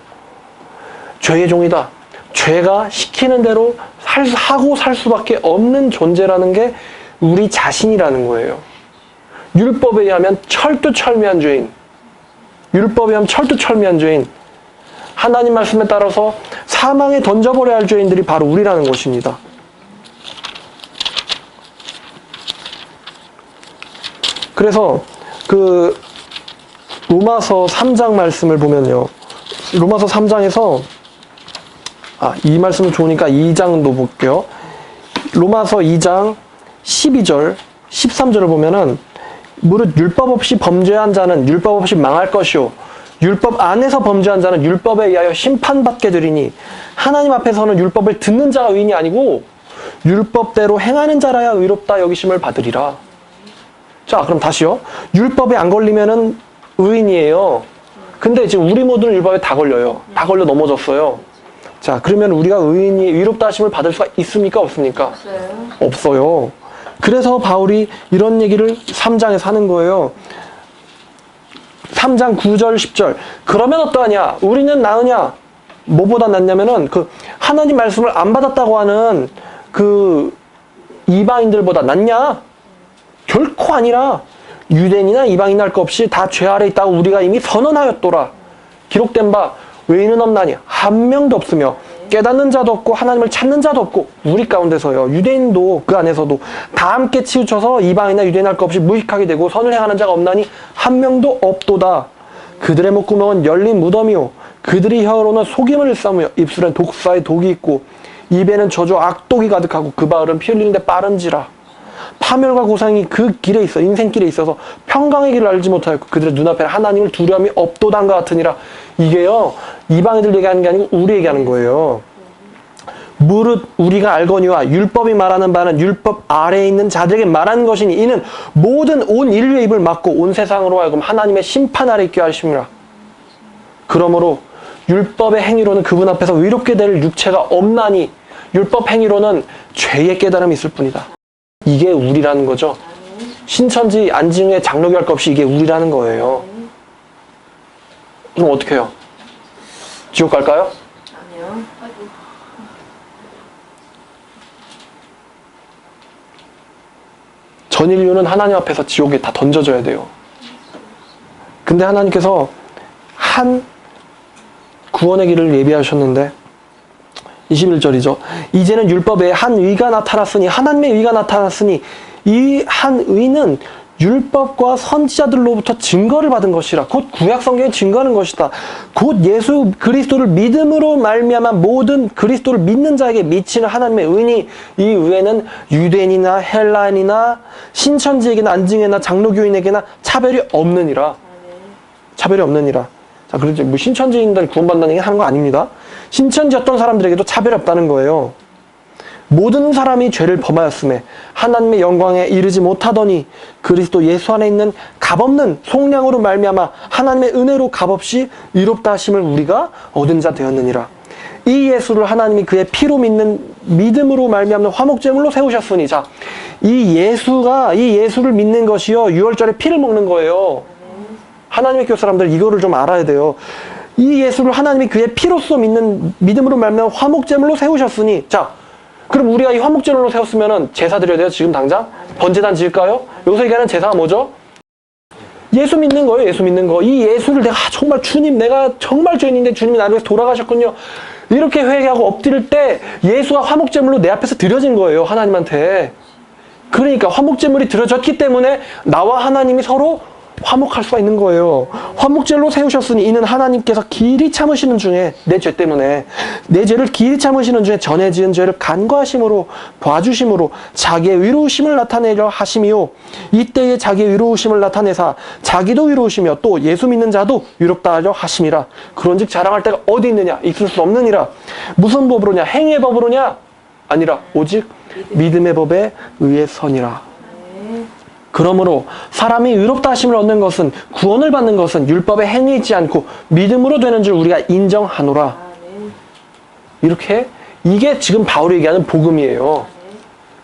죄의 종이다. 죄가 시키는 대로 하고 살 수밖에 없는 존재라는 게 우리 자신이라는 거예요. 율법에 의하면 철두철미한 죄인. 율법에 의하면 철두철미한 죄인. 하나님 말씀에 따라서 사망에 던져버려야 할 죄인들이 바로 우리라는 것입니다. 그래서 로마서 3장 말씀을 보면요. 로마서 3장에서 이 말씀은 좋으니까 2장도 볼게요. 로마서 2장 12절, 13절을 보면은 무릇 율법 없이 범죄한 자는 율법 없이 망할 것이요 율법 안에서 범죄한 자는 율법에 의하여 심판받게 되리니 하나님 앞에서는 율법을 듣는 자가 의인이 아니고 율법대로 행하는 자라야 의롭다 여기심을 받으리라. 자, 그럼 다시요. 율법에 안 걸리면은 의인이에요. 근데 지금 우리 모두는 율법에 다 걸려요. 다 걸려 넘어졌어요. 자, 그러면 우리가 의롭다 하심을 받을 수가 있습니까? 없습니까? 없어요. 없어요. 그래서 바울이 이런 얘기를 3장에서 하는 거예요. 3장 9절 10절. 그러면 어떠하냐? 우리는 나으냐? 뭐보다 낫냐면은 하나님 말씀을 안 받았다고 하는 이방인들보다 낫냐? 결코 아니라 유대인이나 이방인 할 것 없이 다 죄 아래 있다고 우리가 이미 선언하였도라. 기록된 바 외인은 없나니 한 명도 없으며 깨닫는 자도 없고 하나님을 찾는 자도 없고 우리 가운데서요. 유대인도 그 안에서도 다 함께 치우쳐서 이방인이나 유대인 할 것 없이 무익하게 되고 선을 행하는 자가 없나니 한 명도 없도다. 그들의 목구멍은 열린 무덤이요 그들이 혀로는 속임을 일삼으며 입술엔 독사의 독이 있고 입에는 저주 악독이 가득하고 그 바울은 피 흘리는데 빠른지라. 파멸과 고상이 그 길에 있어 인생길에 있어서 평강의 길을 알지 못하였고 그들의 눈앞에 하나님을 두려움이 없도단과 같으니라. 이게요 이방인들 얘기하는 게 아니고 우리 얘기하는 거예요. 무릇 우리가 알거니와 율법이 말하는 바는 율법 아래에 있는 자들에게 말하는 것이니 이는 모든 온 인류의 입을 막고 온 세상으로 하여금 하나님의 심판 아래 있게 하심이라. 그러므로 율법의 행위로는 그분 앞에서 의롭게 될 육체가 없나니 율법 행위로는 죄의 깨달음이 있을 뿐이다. 이게 우리라는 거죠. 신천지 안징의 장로교 할 것 없이 이게 우리라는 거예요. 그럼 어떻게 해요? 지옥 갈까요? 아니요. 전 인류는 하나님 앞에서 지옥에 다 던져져야 돼요. 근데 하나님께서 한 구원의 길을 예비하셨는데 21절이죠. 이제는 율법에 한 의가 나타났으니 하나님의 의가 나타났으니 이 한 의는 율법과 선지자들로부터 증거를 받은 것이라. 곧 구약 성경이 증거하는 것이다. 곧 예수 그리스도를 믿음으로 말미암아 모든 그리스도를 믿는 자에게 미치는 하나님의 의니 이 의에는 유대인이나 헬라인이나 신천지에게나 안징회나 장로교인에게나 차별이 없느니라. 차별이 없느니라. 자, 그렇죠. 뭐 신천지인들 구원받는다는 얘기 하는 거 아닙니다. 신천지였던 사람들에게도 차별이 없다는 거예요. 모든 사람이 죄를 범하였음에 하나님의 영광에 이르지 못하더니 그리스도 예수 안에 있는 값없는 속량으로 말미암아 하나님의 은혜로 값없이 의롭다 하심을 우리가 얻은 자 되었느니라. 이 예수를 하나님이 그의 피로 믿는 믿음으로 말미암는 화목제물로 세우셨으니 자, 이 예수를 믿는 것이요 6월절에 피를 먹는 거예요. 하나님의 교회 사람들 이거를 좀 알아야 돼요. 이 예수를 하나님이 그의 피로써 믿는 믿음으로 말미암아 화목제물로 세우셨으니 자, 그럼 우리가 이 화목제물로 세웠으면은 제사 드려야 돼요? 지금 당장? 번제단 지을까요? 여기서 얘기하는 제사가 뭐죠? 예수 믿는 거예요. 예수 믿는 거. 이 예수를 내가 정말 주님 내가 정말 죄인인데 주님이 나를 위해서 돌아가셨군요. 이렇게 회개하고 엎드릴 때 예수가 화목제물로 내 앞에서 드려진 거예요. 하나님한테. 그러니까 화목제물이 드려졌기 때문에 나와 하나님이 서로 화목할 수가 있는 거예요. 화목제물로 세우셨으니 이는 하나님께서 길이 참으시는 중에 내 죄 때문에 내 죄를 길이 참으시는 중에 전에 지은 죄를 간과하심으로 봐주심으로 자기의 의로우심을 나타내려 하심이요 이때에 자기의 의로우심을 나타내사 자기도 의로우시며 또 예수 믿는 자도 의롭다 하려 하심이라. 그런즉 자랑할 때가 어디 있느냐? 있을 수 없느니라. 무슨 법으로냐? 행위의 법으로냐? 아니라 오직 믿음의 법에 의해서니라. 그러므로 사람이 의롭다 하심을 얻는 것은 구원을 받는 것은 율법에 행위있지 않고 믿음으로 되는 줄 우리가 인정하노라. 이렇게 이게 지금 바울이 얘기하는 복음이에요.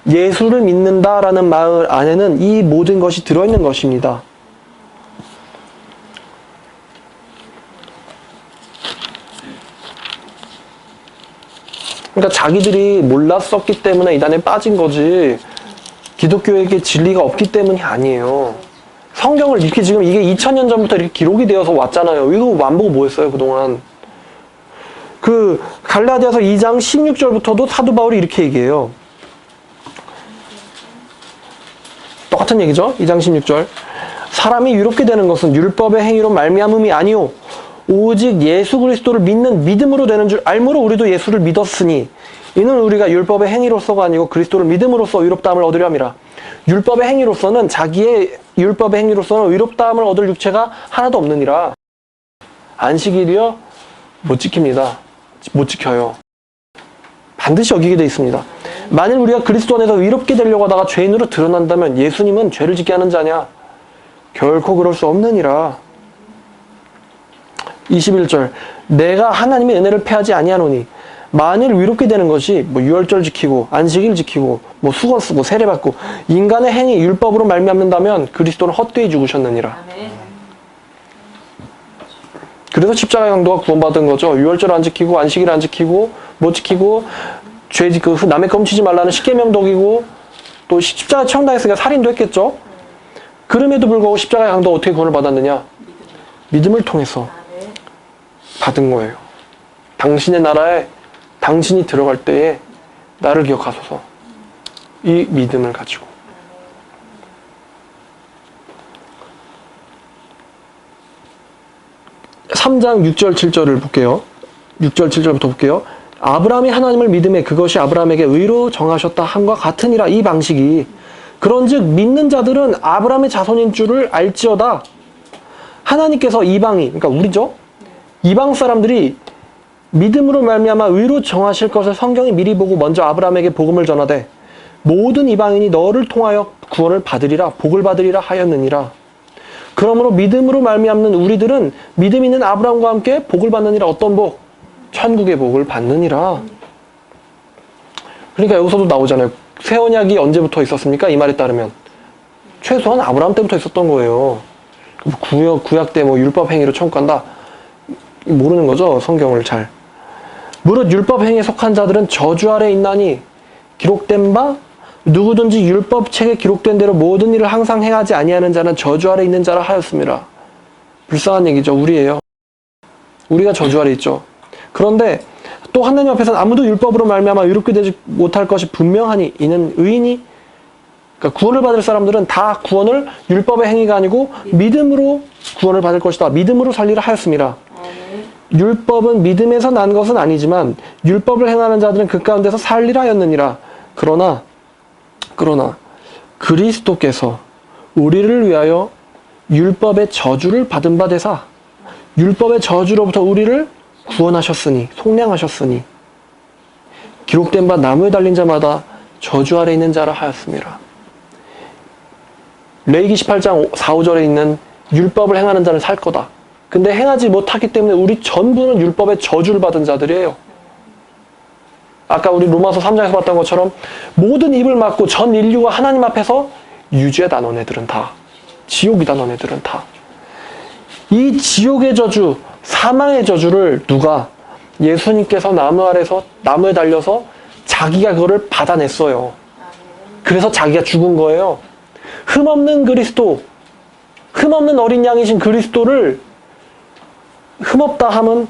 예수를 믿는다라는 말 안에는 이 모든 것이 들어있는 것입니다. 그러니까 자기들이 몰랐었기 때문에 이단에 빠진 거지 기독교에게 진리가 없기 때문이 아니에요. 성경을 이렇게 지금 이게 2000년 전부터 이렇게 기록이 되어서 왔잖아요. 이거 안 보고 뭐 했어요, 그동안. 그 갈라디아서 2장 16절부터도 사도 바울이 이렇게 얘기해요. 똑같은 얘기죠. 2장 16절. 사람이 유롭게 되는 것은 율법의 행위로 말미암음이 아니오 오직 예수 그리스도를 믿는 믿음으로 되는 줄 알므로 우리도 예수를 믿었으니 이는 우리가 율법의 행위로서가 아니고 그리스도를 믿음으로써 의롭다함을 얻으려 함이라. 율법의 행위로서는 자기의 율법의 행위로서는 의롭다함을 얻을 육체가 하나도 없느니라. 안식일이요? 못 지킵니다. 못 지켜요. 반드시 어기게 돼 있습니다. 만일 우리가 그리스도 안에서 의롭게 되려고 하다가 죄인으로 드러난다면 예수님은 죄를 짓게 하는 자냐? 결코 그럴 수 없느니라. 21절 내가 하나님의 은혜를 패하지 아니하노니 만일 의롭게 되는 것이 뭐 유월절 지키고 안식일 지키고 뭐 수건 쓰고 세례 받고 인간의 행위 율법으로 말미암는다면 그리스도는 헛되이 죽으셨느니라. 그래서 십자가의 강도가 구원받은 거죠. 유월절 안 지키고 안식일 안 지키고 못 지키고 죄 남의 거 훔치지 말라는 십계명도 어기고 또 십자가에 처형당했으니까 살인도 했겠죠. 그럼에도 불구하고 십자가의 강도가 어떻게 구원을 받았느냐? 믿음을 통해서 받은 거예요. 당신의 나라에 당신이 들어갈 때에 나를 기억하소서. 이 믿음을 가지고. 3장 6절 7절을 볼게요. 6절 7절부터 볼게요. 아브라함이 하나님을 믿음에 그것이 아브라함에게 의로 정하셨다 함과 같으니라. 이 방식이 그런즉 믿는 자들은 아브라함의 자손인 줄을 알지어다. 하나님께서 이방인, 그러니까 우리죠. 이방 사람들이 믿음으로 말미암아 의로 정하실 것을 성경이 미리 보고 먼저 아브라함에게 복음을 전하되 모든 이방인이 너를 통하여 구원을 받으리라 복을 받으리라 하였느니라. 그러므로 믿음으로 말미암는 우리들은 믿음 있는 아브라함과 함께 복을 받느니라. 어떤 복? 천국의 복을 받느니라. 그러니까 여기서도 나오잖아요. 새 언약이 언제부터 있었습니까? 이 말에 따르면 최소한 아브라함 때부터 있었던 거예요. 구약 때 뭐 율법 행위로 천국 간다 모르는 거죠. 성경을 잘. 무릇 율법 행위에 속한 자들은 저주 아래 있나니 기록된 바 누구든지 율법 책에 기록된 대로 모든 일을 항상 행하지 아니하는 자는 저주 아래 있는 자라 하였습니다. 불쌍한 얘기죠. 우리예요. 우리가 저주 아래 있죠. 그런데 또 하나님 앞에서는 아무도 율법으로 말미암아 의롭게 되지 못할 것이 분명하니 이는 의인이 그러니까 구원을 받을 사람들은 다 구원을 율법의 행위가 아니고 믿음으로 구원을 받을 것이다. 믿음으로 살리라 하였습니다. 율법은 믿음에서 난 것은 아니지만 율법을 행하는 자들은 그 가운데서 살리라 하였느니라. 그러나 그리스도께서 우리를 위하여 율법의 저주를 받은 바 되사 율법의 저주로부터 우리를 구원하셨으니 속량하셨으니 기록된 바 나무에 달린 자마다 저주 아래 있는 자라 하였습니다. 레위기 18장 4, 5절에 있는 율법을 행하는 자는 살 거다. 근데 행하지 못하기 때문에 우리 전부는 율법의 저주를 받은 자들이에요. 아까 우리 로마서 3장에서 봤던 것처럼 모든 입을 막고 전 인류가 하나님 앞에서 유죄다. 너네들은 다. 지옥이다. 너네들은 다. 이 지옥의 저주, 사망의 저주를 누가? 예수님께서 나무에 달려서 자기가 그거를 받아냈어요. 그래서 자기가 죽은 거예요. 흠없는 그리스도, 흠없는 어린 양이신 그리스도를 흠없다 함은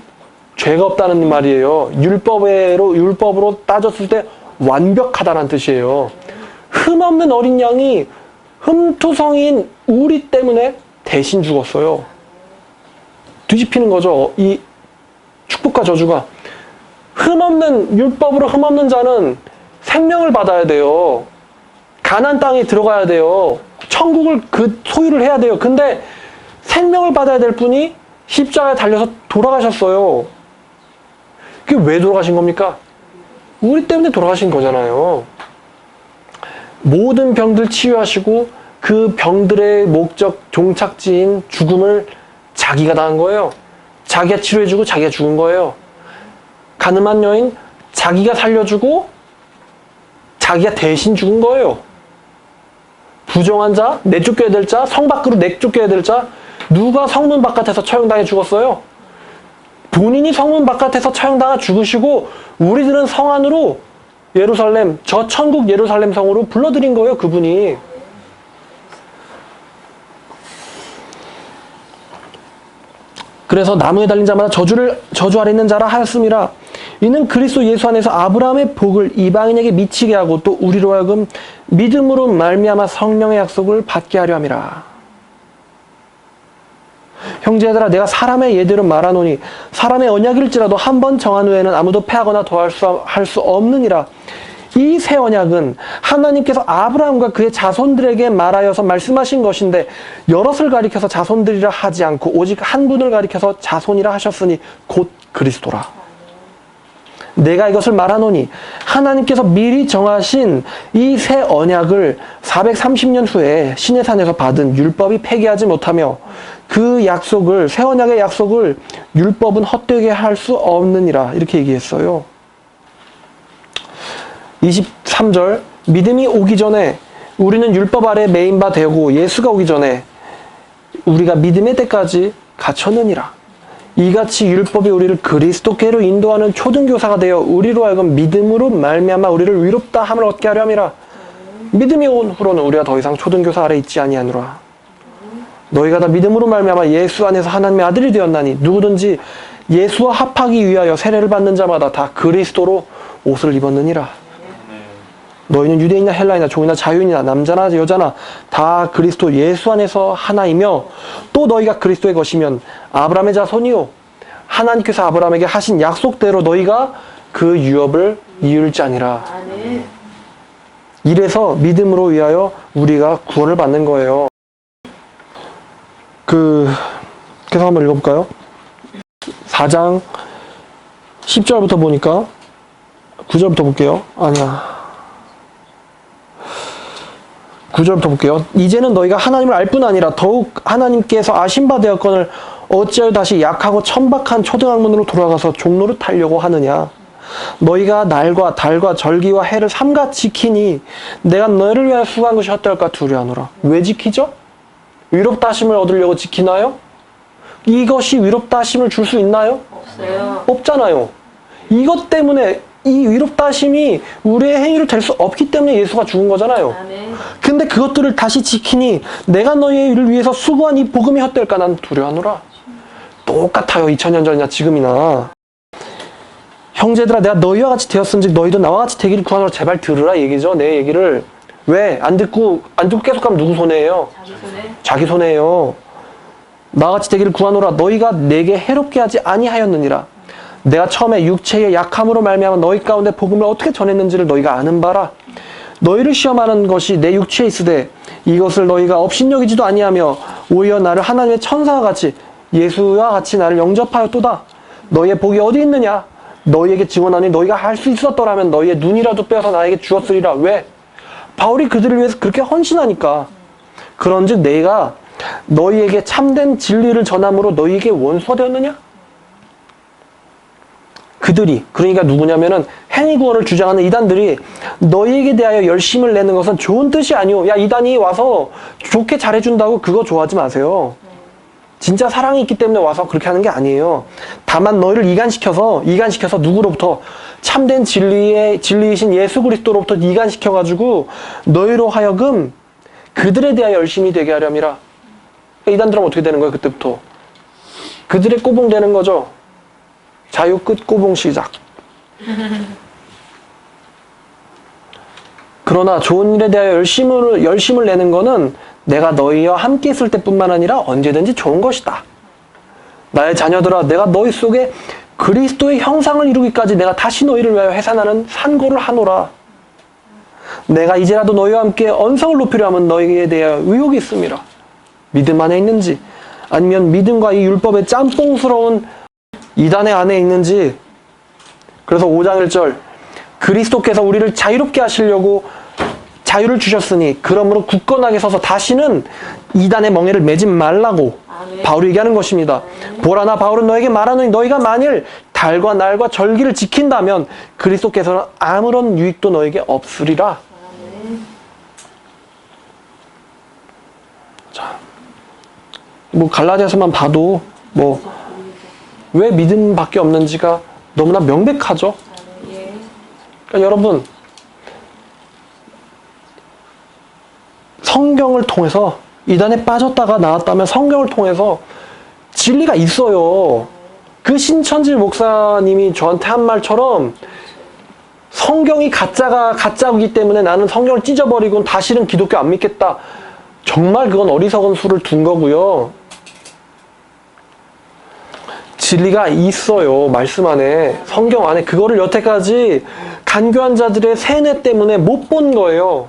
죄가 없다는 말이에요. 율법으로 따졌을 때 완벽하다는 뜻이에요. 흠없는 어린 양이 흠투성인 우리 때문에 대신 죽었어요. 뒤집히는 거죠. 이 축복과 저주가. 율법으로 흠없는 자는 생명을 받아야 돼요. 가나안 땅에 들어가야 돼요. 천국을 소유를 해야 돼요. 근데 생명을 받아야 될 분이 십자가에 달려서 돌아가셨어요. 그게 왜 돌아가신 겁니까? 우리 때문에 돌아가신 거잖아요. 모든 병들 치유하시고 그 병들의 목적 종착지인 죽음을 자기가 당한 거예요. 자기가 치료해주고 자기가 죽은 거예요. 가늠한 여인 자기가 살려주고 자기가 대신 죽은 거예요. 부정한 자, 내쫓겨야 될 자, 성 밖으로 내쫓겨야 될 자, 누가 성문 바깥에서 처형당해 죽었어요? 본인이 성문 바깥에서 처형당해 죽으시고 우리들은 성 안으로 예루살렘, 저 천국 예루살렘 성으로 불러들인 거예요, 그분이. 그래서 나무에 달린 자마다 저주 아래 있는 자라 하였음이라. 이는 그리스도 예수 안에서 아브라함의 복을 이방인에게 미치게 하고 또 우리로 하여금 믿음으로 말미암아 성령의 약속을 받게 하려 함이라. 형제들아, 내가 사람의 예대로 말하노니 사람의 언약일지라도 한 번 정한 후에는 아무도 패하거나 더할 수 없느니라. 이 새 언약은 하나님께서 아브라함과 그의 자손들에게 말하여서 말씀하신 것인데 여럿을 가리켜서 자손들이라 하지 않고 오직 한 분을 가리켜서 자손이라 하셨으니 곧 그리스도라. 내가 이것을 말하노니 하나님께서 미리 정하신 이 새 언약을 430년 후에 시내산에서 받은 율법이 폐기하지 못하며 그 약속을, 새 언약의 약속을 율법은 헛되게 할 수 없느니라. 이렇게 얘기했어요. 23절, 믿음이 오기 전에 우리는 율법 아래 매인 바 되고 예수가 오기 전에 우리가 믿음의 때까지 갇혔느니라. 이같이 율법이 우리를 그리스도께로 인도하는 초등교사가 되어 우리로 하여금 믿음으로 말미암아 우리를 위롭다 함을 얻게 하려 함이라. 믿음이 온 후로는 우리가 더 이상 초등교사 아래 있지 아니하노라. 너희가 다 믿음으로 말미암아 예수 안에서 하나님의 아들이 되었나니 누구든지 예수와 합하기 위하여 세례를 받는 자마다 다 그리스도로 옷을 입었느니라. 너희는 유대인이나 헬라이나 종이나 자유인이나 남자나 여자나 다 그리스도 예수 안에서 하나이며 또 너희가 그리스도의 것이면 아브라함의 자손이요 하나님께서 아브라함에게 하신 약속대로 너희가 그 유업을 이을지 아니라. 이래서 믿음으로 위하여 우리가 구원을 받는 거예요. 계속 한번 읽어볼까요? 4장 10절부터 보니까 9절부터 볼게요. 9절부터 볼게요. 이제는 너희가 하나님을 알 뿐 아니라 더욱 하나님께서 아신 바 되었거늘 어찌하여 다시 약하고 천박한 초등학문으로 돌아가서 종로를 타려고 하느냐. 너희가 날과 달과 절기와 해를 삼가 지키니 내가 너희를 위하여 수고한 것이 헛되을까 두려워하노라. 왜 지키죠? 위롭다 하심을 얻으려고 지키나요? 이것이 위롭다 하심을 줄 수 있나요? 없어요. 없잖아요. 이것 때문에 이 위롭다 하심이 우리의 행위로 될 수 없기 때문에 예수가 죽은 거잖아요. 아멘. 근데 그것들을 다시 지키니 내가 너희를 위해서 수고한 이 복음이 헛될까 난 두려워하노라. 똑같아요. 2000년 전이나 지금이나. 형제들아, 내가 너희와 같이 되었은즉 너희도 나와 같이 되기를 구하노라. 제발 들으라 얘기죠. 내 얘기를. 왜? 안 듣고 계속 가면 누구 손해예요? 자기 손에. 자기 손해예요. 나와 같이 되기를 구하노라. 너희가 내게 해롭게 하지 아니하였느니라. 내가 처음에 육체의 약함으로 말미암아 너희 가운데 복음을 어떻게 전했는지를 너희가 아는 바라. 너희를 시험하는 것이 내 육체에 있으되 이것을 너희가 업신여기지도 아니하며 오히려 나를 하나님의 천사와 같이 예수와 같이 나를 영접하였도다. 너희의 복이 어디 있느냐? 너희에게 증언하니 너희가 할 수 있었더라면 너희의 눈이라도 빼어서 나에게 주었으리라. 왜? 바울이 그들을 위해서 그렇게 헌신하니까. 그런즉 내가 너희에게 참된 진리를 전함으로 너희에게 원수가 되었느냐? 그들이, 그러니까 누구냐면은 행위구원을 주장하는 이단들이 너희에게 대하여 열심을 내는 것은 좋은 뜻이 아니오. 야, 이단이 와서 좋게 잘해준다고 그거 좋아하지 마세요. 진짜 사랑이 있기 때문에 와서 그렇게 하는 게 아니에요. 다만 너희를 이간시켜서 누구로부터? 참된 진리이신 예수 그리스도로부터 이간시켜가지고 너희로 하여금 그들에 대하여 열심히 되게 하렴이라. 이단들은 어떻게 되는 거예요? 그때부터 그들의 꼬봉 되는 거죠. 자유 끝 고봉 시작. 그러나 좋은 일에 대하여 열심을 내는 거는 내가 너희와 함께 있을 때뿐만 아니라 언제든지 좋은 것이다. 나의 자녀들아, 내가 너희 속에 그리스도의 형상을 이루기까지 내가 다시 너희를 위하여 해산하는 산고를 하노라. 내가 이제라도 너희와 함께 언성을 높이려 하면 너희에 대하여 의혹이 있음이라. 믿음 안에 있는지 아니면 믿음과 이 율법의 짬뽕스러운 이단의 안에 있는지. 그래서 5장 1절 그리스도께서 우리를 자유롭게 하시려고 자유를 주셨으니 그러므로 굳건하게 서서 다시는 이단의 멍에를 매지 말라고 바울이 얘기하는 것입니다. 보라, 나 바울은 너에게 말하노니 너희가 만일 달과 날과 절기를 지킨다면 그리스도께서는 아무런 유익도 너에게 없으리라. 자, 뭐 갈라디아서만 봐도 뭐 왜 믿음밖에 없는지가 너무나 명백하죠. 그러니까 여러분, 성경을 통해서 이단에 빠졌다가 나왔다면 성경을 통해서 진리가 있어요. 그 신천지 목사님이 저한테 한 말처럼 성경이 가짜이기 때문에 나는 성경을 찢어버리고 다시는 기독교 안 믿겠다. 정말 그건 어리석은 수를 둔 거고요. 진리가 있어요. 말씀 안에, 성경 안에. 그거를 여태까지 간교한 자들의 세뇌 때문에 못 본 거예요.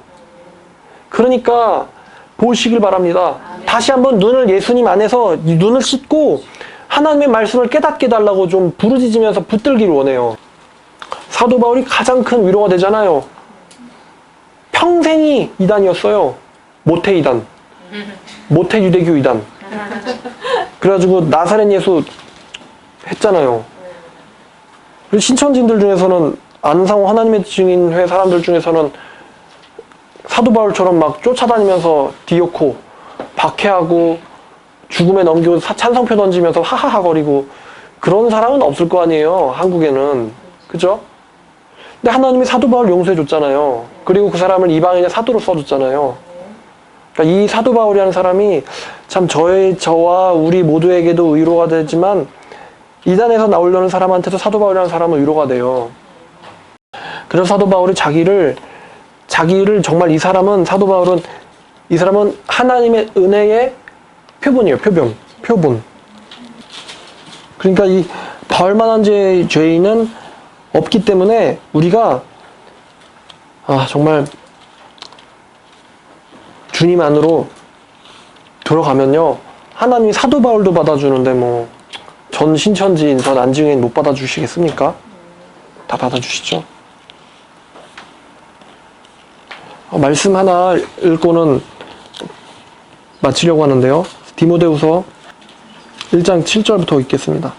그러니까 보시길 바랍니다. 다시 한번 눈을 예수님 안에서 눈을 씻고 하나님의 말씀을 깨닫게 달라고 좀 부르짖으면서 붙들기를 원해요. 사도 바울이 가장 큰 위로가 되잖아요. 평생이 이단이었어요. 모태 이단, 모태 유대교 이단. 그래가지고 나사렛 예수 했잖아요. 그리고 신천지인들 중에서는 안상호 하나님의 증인회 사람들 중에서는 사도 바울처럼 막 쫓아다니면서 디오코 박해하고 죽음에 넘기고 찬성표 던지면서 하하하 거리고 그런 사람은 없을 거 아니에요. 한국에는. 그죠? 근데 하나님이 사도 바울 용서해 줬잖아요. 그리고 그 사람을 이방인의 사도로 써줬잖아요. 그러니까 이 사도 바울이라는 사람이 참 저와 우리 모두에게도 위로가 되지만 이단에서 나오려는 사람한테도 사도 바울이라는 사람은 위로가 돼요. 그래서 사도 바울이 자기를 정말 사도 바울은 이 사람은 하나님의 은혜의 표본이에요. 표본. 그러니까 이 바울만한 죄인은 없기 때문에 우리가 정말 주님 안으로 들어가면요, 하나님이 사도 바울도 받아주는데 전 신천지인, 전 안증인 못 받아주시겠습니까? 다 받아주시죠. 말씀 하나 읽고는 마치려고 하는데요. 디모데후서 1장 7절부터 읽겠습니다.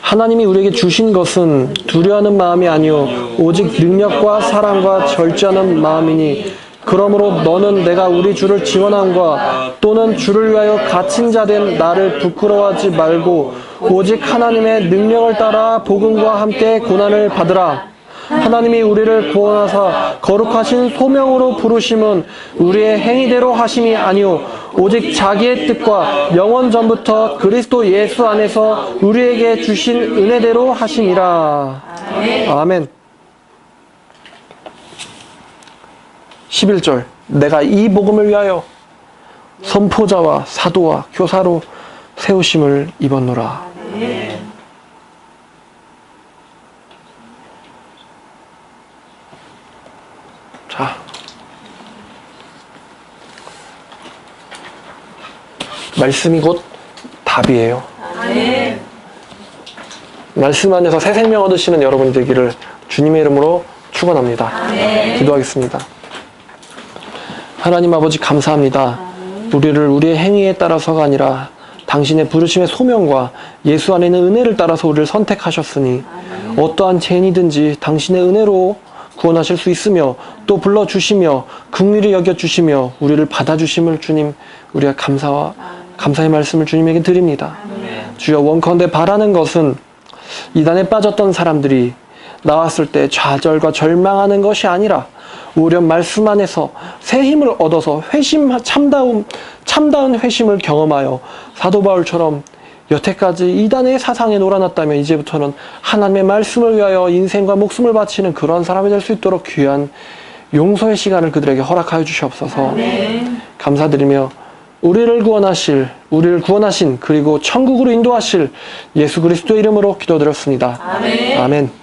하나님이 우리에게 주신 것은 두려워하는 마음이 아니요 오직 능력과 사랑과 절제하는 마음이니 그러므로 너는 내가 우리 주를 지원함과 또는 주를 위하여 갇힌 자 된 나를 부끄러워하지 말고 오직 하나님의 능력을 따라 복음과 함께 고난을 받으라. 하나님이 우리를 구원하사 거룩하신 소명으로 부르심은 우리의 행위대로 하심이 아니오 오직 자기의 뜻과 영원 전부터 그리스도 예수 안에서 우리에게 주신 은혜대로 하심이라. 아멘. 11절 내가 이 복음을 위하여 선포자와 사도와 교사로 세우심을 입었노라. 자, 말씀이 곧 답이에요. 말씀 안에서 새 생명 얻으시는 여러분이 되기를 주님의 이름으로 축원합니다. 기도하겠습니다. 하나님 아버지 감사합니다. 우리를 우리의 행위에 따라서가 아니라 당신의 부르심의 소명과 예수 안에 있는 은혜를 따라서 우리를 선택하셨으니 어떠한 죄인이든지 당신의 은혜로 구원하실 수 있으며 또 불러주시며 긍휼히 여겨주시며 우리를 받아주심을 주님 우리가 감사의 말씀을 주님에게 드립니다. 주여 원컨대 바라는 것은 이단에 빠졌던 사람들이 나왔을 때 좌절과 절망하는 것이 아니라 오히려 말씀 안에서 새 힘을 얻어서 참다운 회심을 경험하여 사도 바울처럼 여태까지 이단의 사상에 놀아났다면 이제부터는 하나님의 말씀을 위하여 인생과 목숨을 바치는 그런 사람이 될 수 있도록 귀한 용서의 시간을 그들에게 허락하여 주시옵소서. 감사드리며 우리를 구원하신 그리고 천국으로 인도하실 예수 그리스도의 이름으로 기도드렸습니다. 아멘.